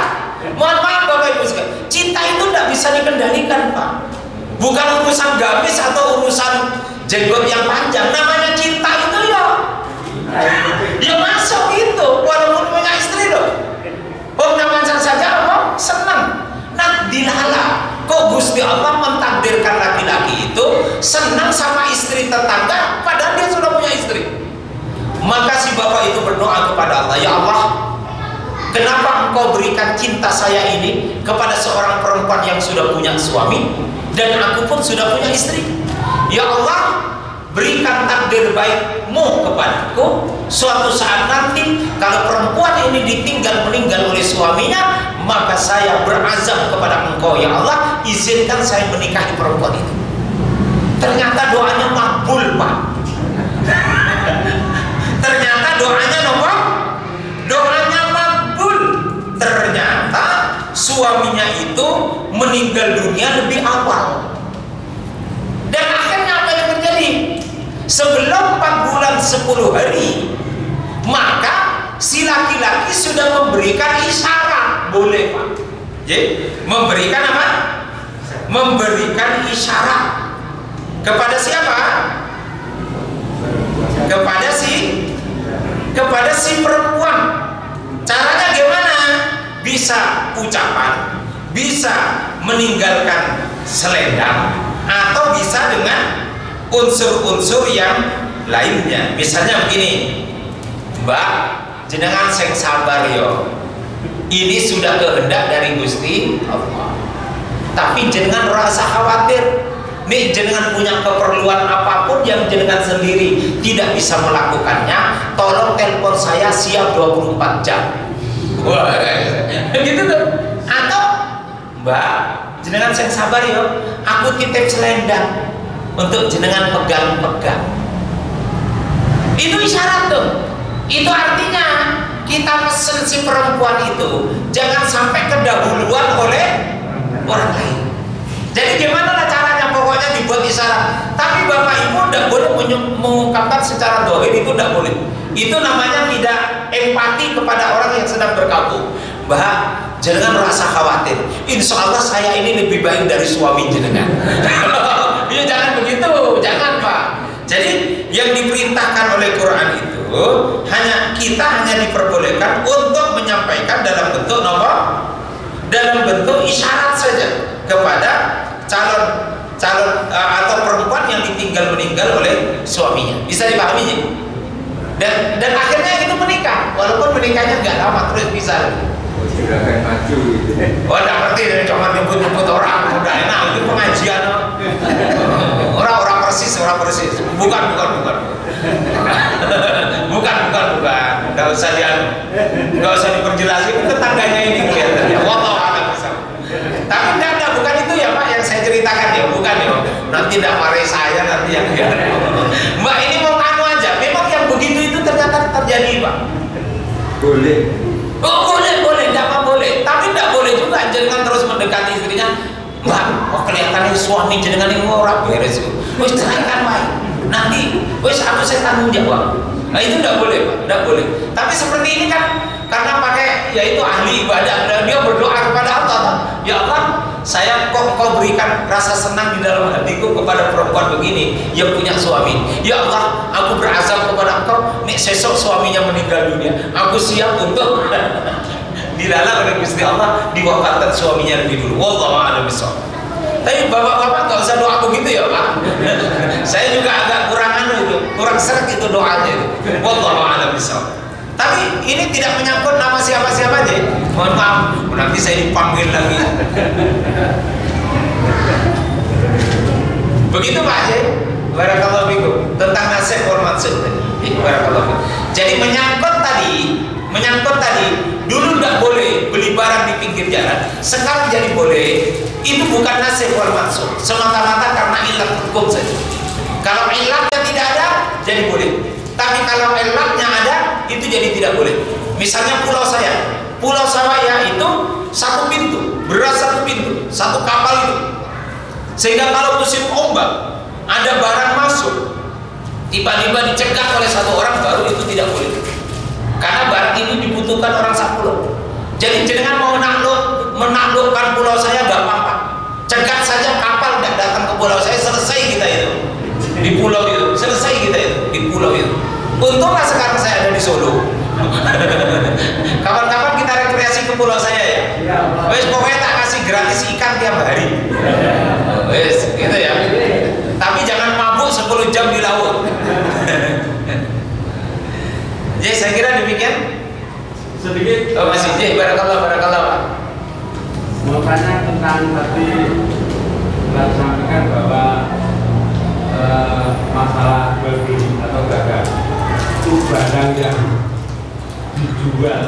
Mohon maaf Bapak Ibu sekalian, cinta itu tidak bisa dikendalikan Pak. Bukan urusan gamis atau urusan jenggot yang panjang. Namanya cinta itu ya masuk itu, walaupun punya istri loh. Namanya saja Allah senang. Nah dilala, kok Gusti Allah mentakdirkan laki-laki itu senang sama istri tetangga padahal dia sudah punya istri. Maka si bapak itu berdoa kepada Allah, ya Allah, kenapa engkau berikan cinta saya ini kepada seorang perempuan yang sudah punya suami dan aku pun sudah punya istri. Ya Allah, berikan takdir baikmu kepadaku, suatu saat nanti kalau perempuan ini ditinggal meninggal oleh suaminya, maka saya berazam kepada engkau ya Allah, izinkan saya menikahi perempuan itu. Ternyata doanya makbul Pak. Ternyata doanya doanya makbul. Ternyata suaminya itu meninggal dunia lebih awal. Dan akhirnya apa yang terjadi? Sebelum 4 bulan 10 hari, maka si laki-laki sudah memberikan isyarat. Boleh Pak. Jadi memberikan apa? Memberikan isyarat kepada siapa? Kepada si perempuan. Caranya gimana? Bisa ucapan, bisa meninggalkan selendang, atau bisa dengan unsur-unsur yang lainnya. Misalnya begini, Mbak, jenengan sing sabar yo. Ini sudah kehendak dari Gusti Allah. Tapi jenengan rasa khawatir. Nih jenengan punya keperluan apapun yang jenengan sendiri tidak bisa melakukannya, tolong telepon saya siap 24 jam. Wah, gitu tuh. Atau Mbak, jenengan sing sabar yo, aku titip selendang untuk jenengan pegang-pegang. Itu isyarat tuh. Itu artinya kita pesen si perempuan itu jangan sampai kedahuluan oleh orang lain. Jadi gimana lah caranya? Pokoknya dibuat isyarat. Tapi Bapak Ibu tidak boleh mengungkapkan secara dohir, itu tidak boleh. Itu namanya tidak empati kepada orang yang sedang berkabung. Mbak, jangan rasa khawatir. Insya Allah saya ini lebih baik dari suami jenengan. Ya jangan begitu, jangan Pak. Jadi yang diperintahkan oleh Quran itu kita hanya diperbolehkan untuk menyampaikan dalam bentuk dalam bentuk isyarat saja kepada calon atau perempuan yang ditinggal meninggal oleh suaminya. Bisa dipahami ya? Dan akhirnya itu menikah, walaupun menikahnya nggak lama terus bisa. Silakan maju gitu. Oh, nggak ngerti dari cuma nyebut-nyebut orang, udah enak itu pengajian. Orang persis. Bukan. Nggak usah diperjelasin, tetangganya ini kelihatannya. Wallahu a'lam bishawab. Tapi nggak ada, bukan itu ya Pak yang saya ceritakan ya, bukan ya. Nanti tidak marahi saya nanti yang Mbak ini mau anu aja. Memang yang begitu itu ternyata terjadi Pak. Boleh. Oh boleh, tidak apa boleh. Tapi tidak boleh juga jangan terus mendekati istrinya. kali suami jenengan ini ora beres. Wis ceraikan wae. Nanti wis aku saya tanggung jawab. Nah itu tidak boleh Pak, tidak boleh. Tapi seperti ini kan karena pakai yaitu ahli ibadah dan dia berdoa kepada Allah, ya Allah, saya kok Engkau berikan rasa senang di dalam hatiku kepada perempuan begini yang punya suami. Ya Allah, aku berazam kepada Engkau, nek sesok suaminya meninggal dunia, aku siap untuk dilalah oleh Gusti Allah diwafatkan suaminya lebih dulu. Wallahu a'lam bishawab. Tapi bapak-bapak nggak usah doa begitu ya Pak. Saya juga agak kurang seret itu doanya itu. Wallahu a'lam bishawab. Tapi ini tidak menyangkut nama siapa-siapa aja. Mohon maaf, nanti saya dipanggil lagi. Begitu Pak Haji. Barakallahu fikum. Tentang nasib wal mansub tadi. Barakallahu fikum. Jadi menyangkut tadi, dulu tidak boleh beli barang di pinggir jalan, sekarang jadi boleh. Itu bukan nasib wal mansub, semata-mata karena ilat hukum saja. Kalau ilatnya tidak ada, jadi boleh. Tapi kalau ilatnya ada, itu jadi tidak boleh. Misalnya pulau saya itu satu pintu, beras satu pintu, satu kapal itu. Sehingga kalau musim ombak, ada barang masuk, tiba-tiba dicegat oleh satu orang, baru itu tidak boleh. Karena barang itu dibutuhkan orang sapulau. Jadi jenengan mau menaklukkan pulau saya gak apa-apa. Cegat saja kapal tidak datang ke pulau saya, selesai kita itu. Di pulau itu, selesai kita itu di pulau itu. Untunglah sekarang saya ada di Solo. Kapan-kapan kita rekreasi ke pulau saya ya. Wes pokoknya tak kasih gratis ikan tiap hari. Wes gitu ya. Tapi jangan mabuk 10 jam di laut. Jadi saya kira demikian. Sedikit. Oh masih Jih, barakallah Pak. Mau tanya tentang tadi telah disampaikan bahwa masalah jual beli atau dagang itu barang yang dijual.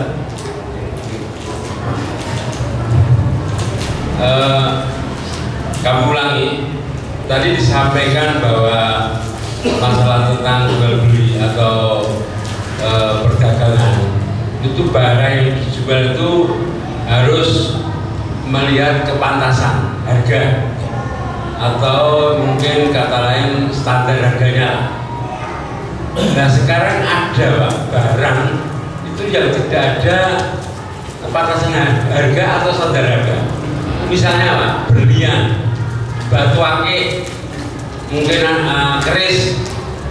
Kami ulangi, tadi disampaikan bahwa masalah tentang jual beli atau perdagangan itu barang yang dijual itu harus melihat kepantasan harga atau mungkin kata lain standar harganya. Nah sekarang ada Pak, barang itu yang tidak ada kepantasan harga atau standar harga. Misalnya Pak, berlian, batu akik, mungkin keris,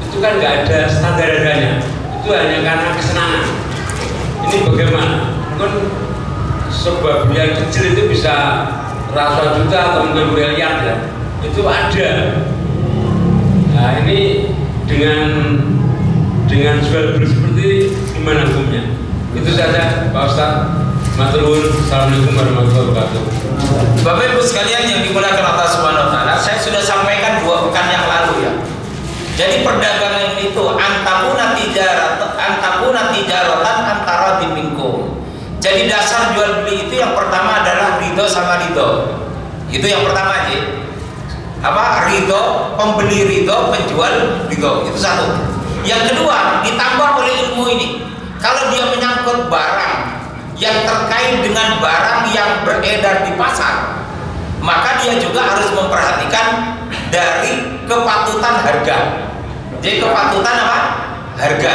itu kan nggak ada standar harganya. Itu hanya karena kesenangan. Ini bagaimana? Mungkin sebuah berlian kecil itu bisa ratusan juta atau mungkin miliar ya. Itu ada. Nah ini dengan jual beli seperti ini gimana hukumnya? Itu saja Pak Ustadz. Matur nuwun. Assalamualaikum warahmatullahi wabarakatuh. Bapak Ibu sekalian yang dimuliakan Allah Subhanahu wa taala, saya sudah sampaikan 2 pekan yang lalu ya. Jadi perdagangan itu antakuna tijaratan antara minkum. Jadi dasar jual beli itu yang pertama adalah ridho sama ridho. Itu yang pertama aja. Apa? Ridho, pembeli ridho, penjual ridho. Itu satu. Yang kedua, ditambah oleh ilmu ini. Kalau dia menyangkut barang yang terkait dengan barang yang beredar di pasar, maka dia juga harus memperhatikan dari kepatutan harga. Jadi kepatutan apa? Harga.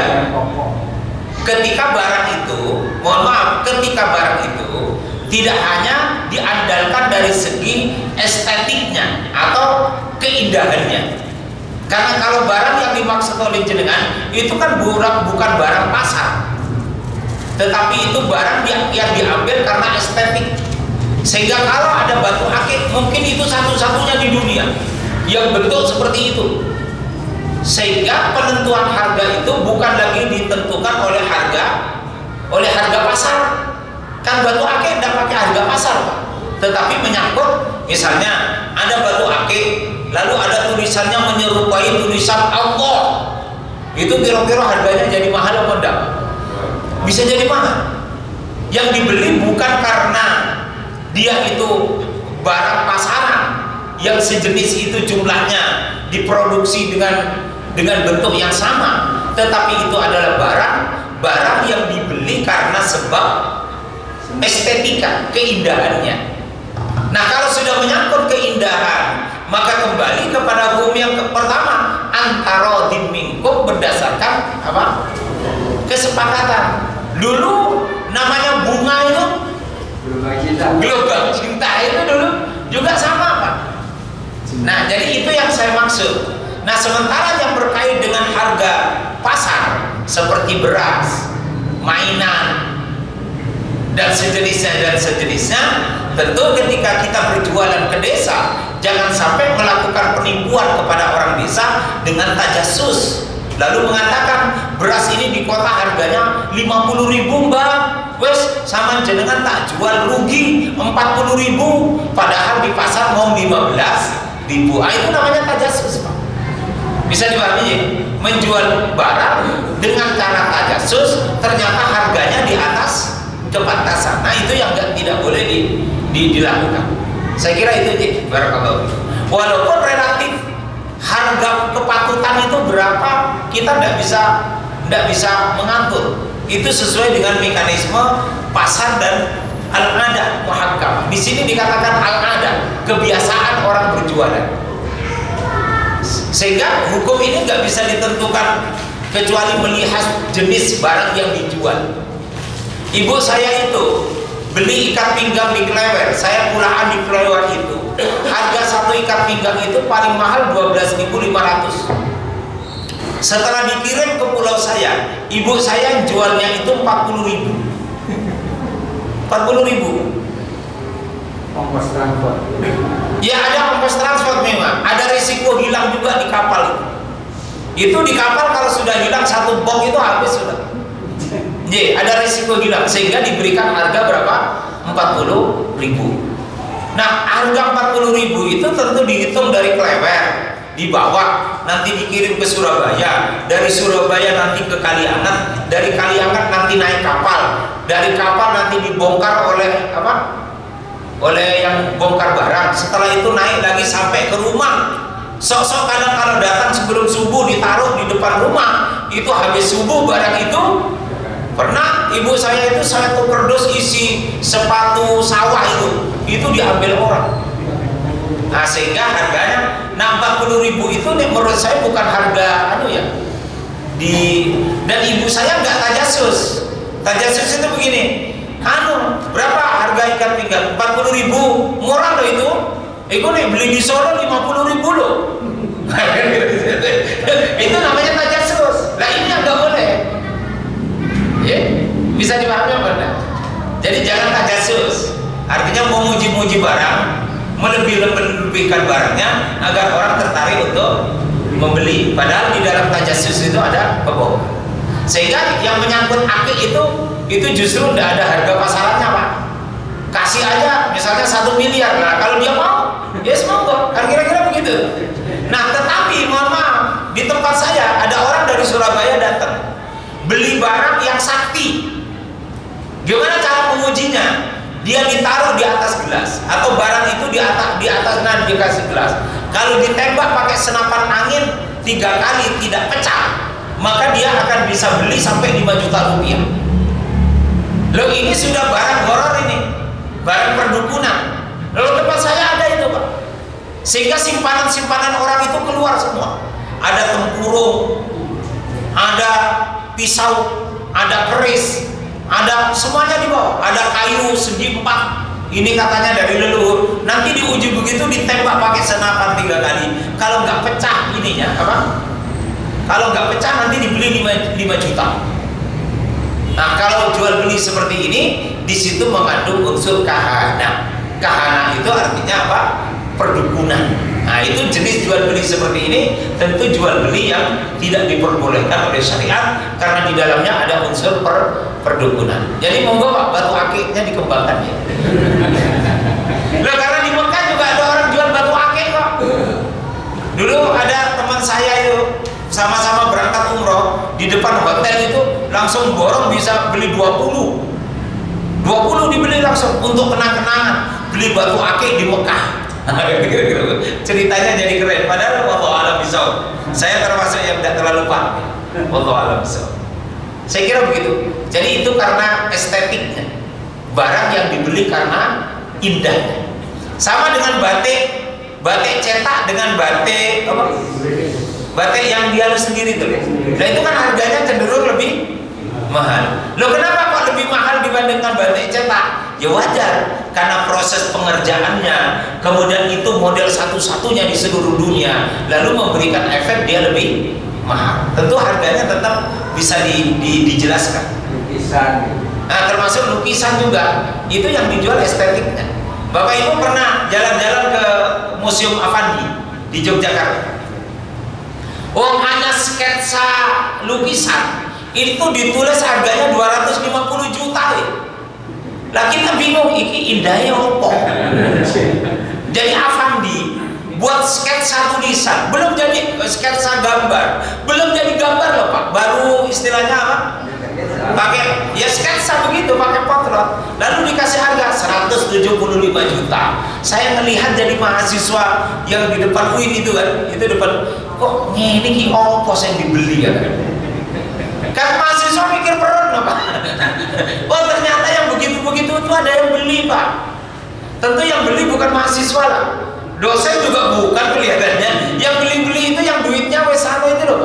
Ketika barang itu, mohon maaf, ketika barang itu tidak hanya diandalkan dari segi estetiknya atau keindahannya. Karena kalau barang yang dimaksud oleh jenengan itu kan bukan barang pasar, tetapi itu barang yang diambil karena estetik. Sehingga kalau ada batu akik, mungkin itu satu-satunya di dunia yang bentuk seperti itu. Sehingga penentuan harga itu bukan lagi ditentukan oleh harga pasar. Kan batu akik tidak pakai harga pasar Pak. Tetapi menyangkut misalnya ada batu akik lalu ada tulisannya menyerupai tulisan Allah, itu kira-kira harganya jadi mahal apa enggak? Bisa jadi mahal. Yang dibeli bukan karena dia itu barang pasaran yang sejenis itu jumlahnya diproduksi dengan bentuk yang sama, tetapi itu adalah barang yang dibeli karena sebab estetika, keindahannya. Nah, kalau sudah menyangkut keindahan, maka kembali kepada hukum yang pertama, antara dimingkum, berdasarkan apa? Kesepakatan. Dulu namanya bunga itu gelombang cinta itu dulu juga sama, Pak. Nah, jadi itu yang saya maksud. Nah, sementara yang berkait dengan harga pasar seperti beras, mainan, dan sejenisnya, tentu ketika kita berjualan ke desa, jangan sampai melakukan penipuan kepada orang desa dengan tajassus, lalu mengatakan beras ini di kota harganya 50.000 mbak, wes sama jenengan tak jual rugi 40.000, padahal di pasar mau 15.000. Itu namanya tajassus, Pak. Bisa dipahami ya? Menjual barang dengan cara tajassus, ternyata harganya di atas kepantasan. Nah, itu yang tidak boleh dilakukan. Saya kira itu barakallahu. Walaupun relatif harga kepatutan itu berapa, kita tidak bisa mengatur. Itu sesuai dengan mekanisme pasar dan al-ada muhakkam. Di sini dikatakan al-ada, kebiasaan orang berjualan. Sehingga hukum ini nggak bisa ditentukan kecuali melihat jenis barang yang dijual. Ibu saya itu beli ikat pinggang di Klewer, saya pulaan di Klewer itu. Harga satu ikat pinggang itu paling mahal 12.500. Setelah dikirim ke pulau saya, ibu saya jualnya itu 40.000. 40.000. Ongkos transport. Ya, ada ongkos transport memang. Ada risiko hilang juga di kapal itu. Itu di kapal kalau sudah hilang satu box itu habis sudah. Ada risiko hilang, sehingga diberikan harga berapa? 40.000. Nah, harga 40.000 itu tentu dihitung dari Klewer, dibawa nanti dikirim ke Surabaya, dari Surabaya nanti ke Kaliangat, dari Kaliangat nanti naik kapal, dari kapal nanti dibongkar oleh apa? Oleh yang bongkar barang. Setelah itu naik lagi sampai ke rumah. Sok-sok kadang kalau datang sebelum subuh ditaruh di depan rumah, itu habis subuh barang itu. Pernah ibu saya itu satu kardus isi sepatu sawah itu diambil orang. Nah, sehingga harganya 40.000 itu menurut saya bukan harga dan ibu saya nggak tajassus. Tajassus itu begini, berapa harga ikat pinggang? 40.000, murah loh itu. Itu nih beli di Solo 50.000 loh. Itu namanya tajassus. Nah, ini yang nggak boleh. Bisa dipahami apa enggak? Jadi jangan tajassus. Artinya memuji-muji barang, melebih-lebihkan barangnya agar orang tertarik untuk membeli. Padahal di dalam tajassus itu ada kebohongan. Sehingga yang menyangkut akik itu justru tidak ada harga pasarannya, Pak. Kasih aja misalnya 1 miliar. Nah, kalau dia mau, ya semoga. Kan kira-kira begitu. Nah, tetapi mohon maaf, di tempat saya ada orang dari Surabaya datang beli barang yang sakti. Gimana cara mengujinya? Dia ditaruh di atas gelas atau barang itu di atas dikasih gelas. Kalau ditembak pakai senapan angin 3 kali tidak pecah, maka dia akan bisa beli sampai 5 juta rupiah. Loh, ini sudah barang horor ini, barang perdukunan. Lalu tempat saya ada itu, Pak. Sehingga simpanan-simpanan orang itu keluar semua. Ada tempurung, ada pisau, ada keris, ada semuanya dibawa, ada kayu segi 4. Ini katanya dari leluhur. Nanti diuji begitu, ditembak pakai senapan 3 kali. Kalau nggak pecah ininya apa? Kalau nggak pecah nanti dibeli 5 juta. Nah, kalau jual beli seperti ini, di situ mengandung unsur kahana. Kahana itu artinya apa? Perdukunan. Nah, itu jenis jual beli seperti ini tentu jual beli yang tidak diperbolehkan oleh syariat karena di dalamnya ada unsur perdukunan. Jadi monggo Pak, batu akiknya dikembangkan ya. Loh, karena di Mekah juga ada orang jual batu akik kok. Dulu ada teman saya itu sama-sama berangkat umroh, di depan hotel itu langsung borong bisa beli 20 dibeli langsung untuk kenang-kenangan beli batu akik di Mekah. Ceritanya jadi keren. Padahal wallahu a'lam bishawab. Saya termasuk yang tidak terlalu paham. Wallahu a'lam bishawab. Saya kira begitu. Jadi itu karena estetiknya. Barang yang dibeli karena indahnya. Sama dengan batik cetak dengan batik apa? Batik yang dihalus sendiri tuh. Nah itu kan harganya cenderung lebih mahal. Loh kenapa kok lebih mahal dibandingkan batik cetak? Ya wajar, karena proses pengerjaannya, kemudian itu model satu-satunya di seluruh dunia, lalu memberikan efek dia lebih mahal. Tentu harganya tetap bisa dijelaskan. Lukisan. Nah, termasuk lukisan juga, itu yang dijual estetiknya. Bapak Ibu pernah jalan-jalan ke Museum Avandi di Yogyakarta. Oh, hanya sketsa lukisan itu ditulis harganya 250 juta. Lah kita bingung, ini indahnya apa? Jadi Avandi buat sketsa tulisan, belum jadi sketsa gambar, belum jadi gambar loh Pak, baru istilahnya apa? Pakai ya sketsa begitu, pakai potret, lalu dikasih harga 175 juta. Saya ngelihat jadi mahasiswa yang di depan UIN itu kan, itu depan, kok ini ki opo saya dibeli ya kan mahasiswa mikir peron Pak. Oh ternyata yang begitu-begitu itu ada yang beli Pak. Tentu yang beli bukan mahasiswa lah, dosen juga bukan kelihatannya. Yang beli-beli itu yang duitnya wesano itu loh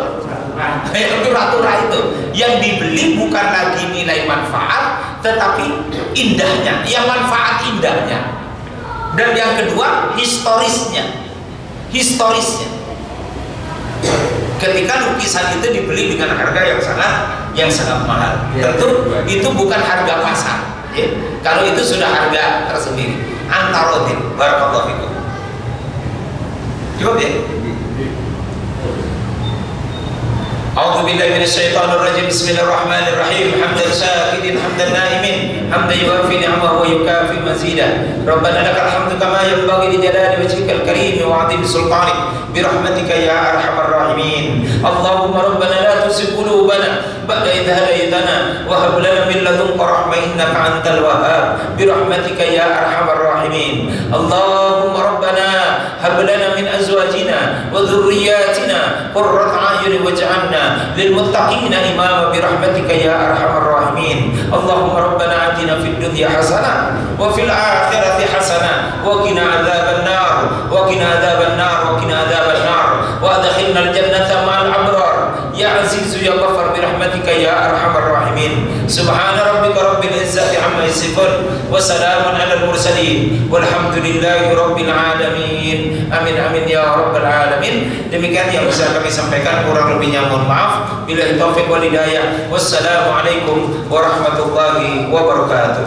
Pak. Itu ratura itu yang dibeli bukan lagi nilai manfaat tetapi indahnya, yang manfaat indahnya, dan yang kedua historisnya. Ketika lukisan itu dibeli dengan harga yang sangat mahal, tentu itu bukan harga pasar ya. Kalau itu sudah harga tersendiri. Antarodin barakallahu fikum. Jawab ya. أعوذ بالله من الشيطان الرجيم بسم الله الرحمن الرحيم حمدا شاكرين حمدا نائمين حمدا يوافي نعمه ويكافئ مزيدا ربنا لك الحمد كما ينبغي لجلال وجهك الكريم وعظيم سلطانك برحمتك يا أرحم الراحمين اللهم ربنا لا تزغ قلوبنا بعد إذ هديتنا وهب لنا من لدنك رحمة إنك أنت الوهاب برحمتك يا أرحم الراحمين اللهم ربنا هب لنا من أزواجنا وذرياتنا قرة أعين واجعلنا للمتقين إماما برحمتك يا أرحم الراحمين اللهم ربنا آتنا في الدنيا حسنة وفي الآخرة حسنة وقنا عذاب النار وأدخلنا الجنة مع الأبرار يا عزيز يا غفار برحمتك يا أرحم الراحمين سبحان ربك رب العزة عما يصفون وسلام على المرسلين والحمد لله رب العالمين amin amin ya rabbal alamin. Demikian yang bisa kami sampaikan, kurang lebihnya mohon maaf. Billahi taufiq wal hidayah. Wassalamualaikum warahmatullahi wabarakatuh.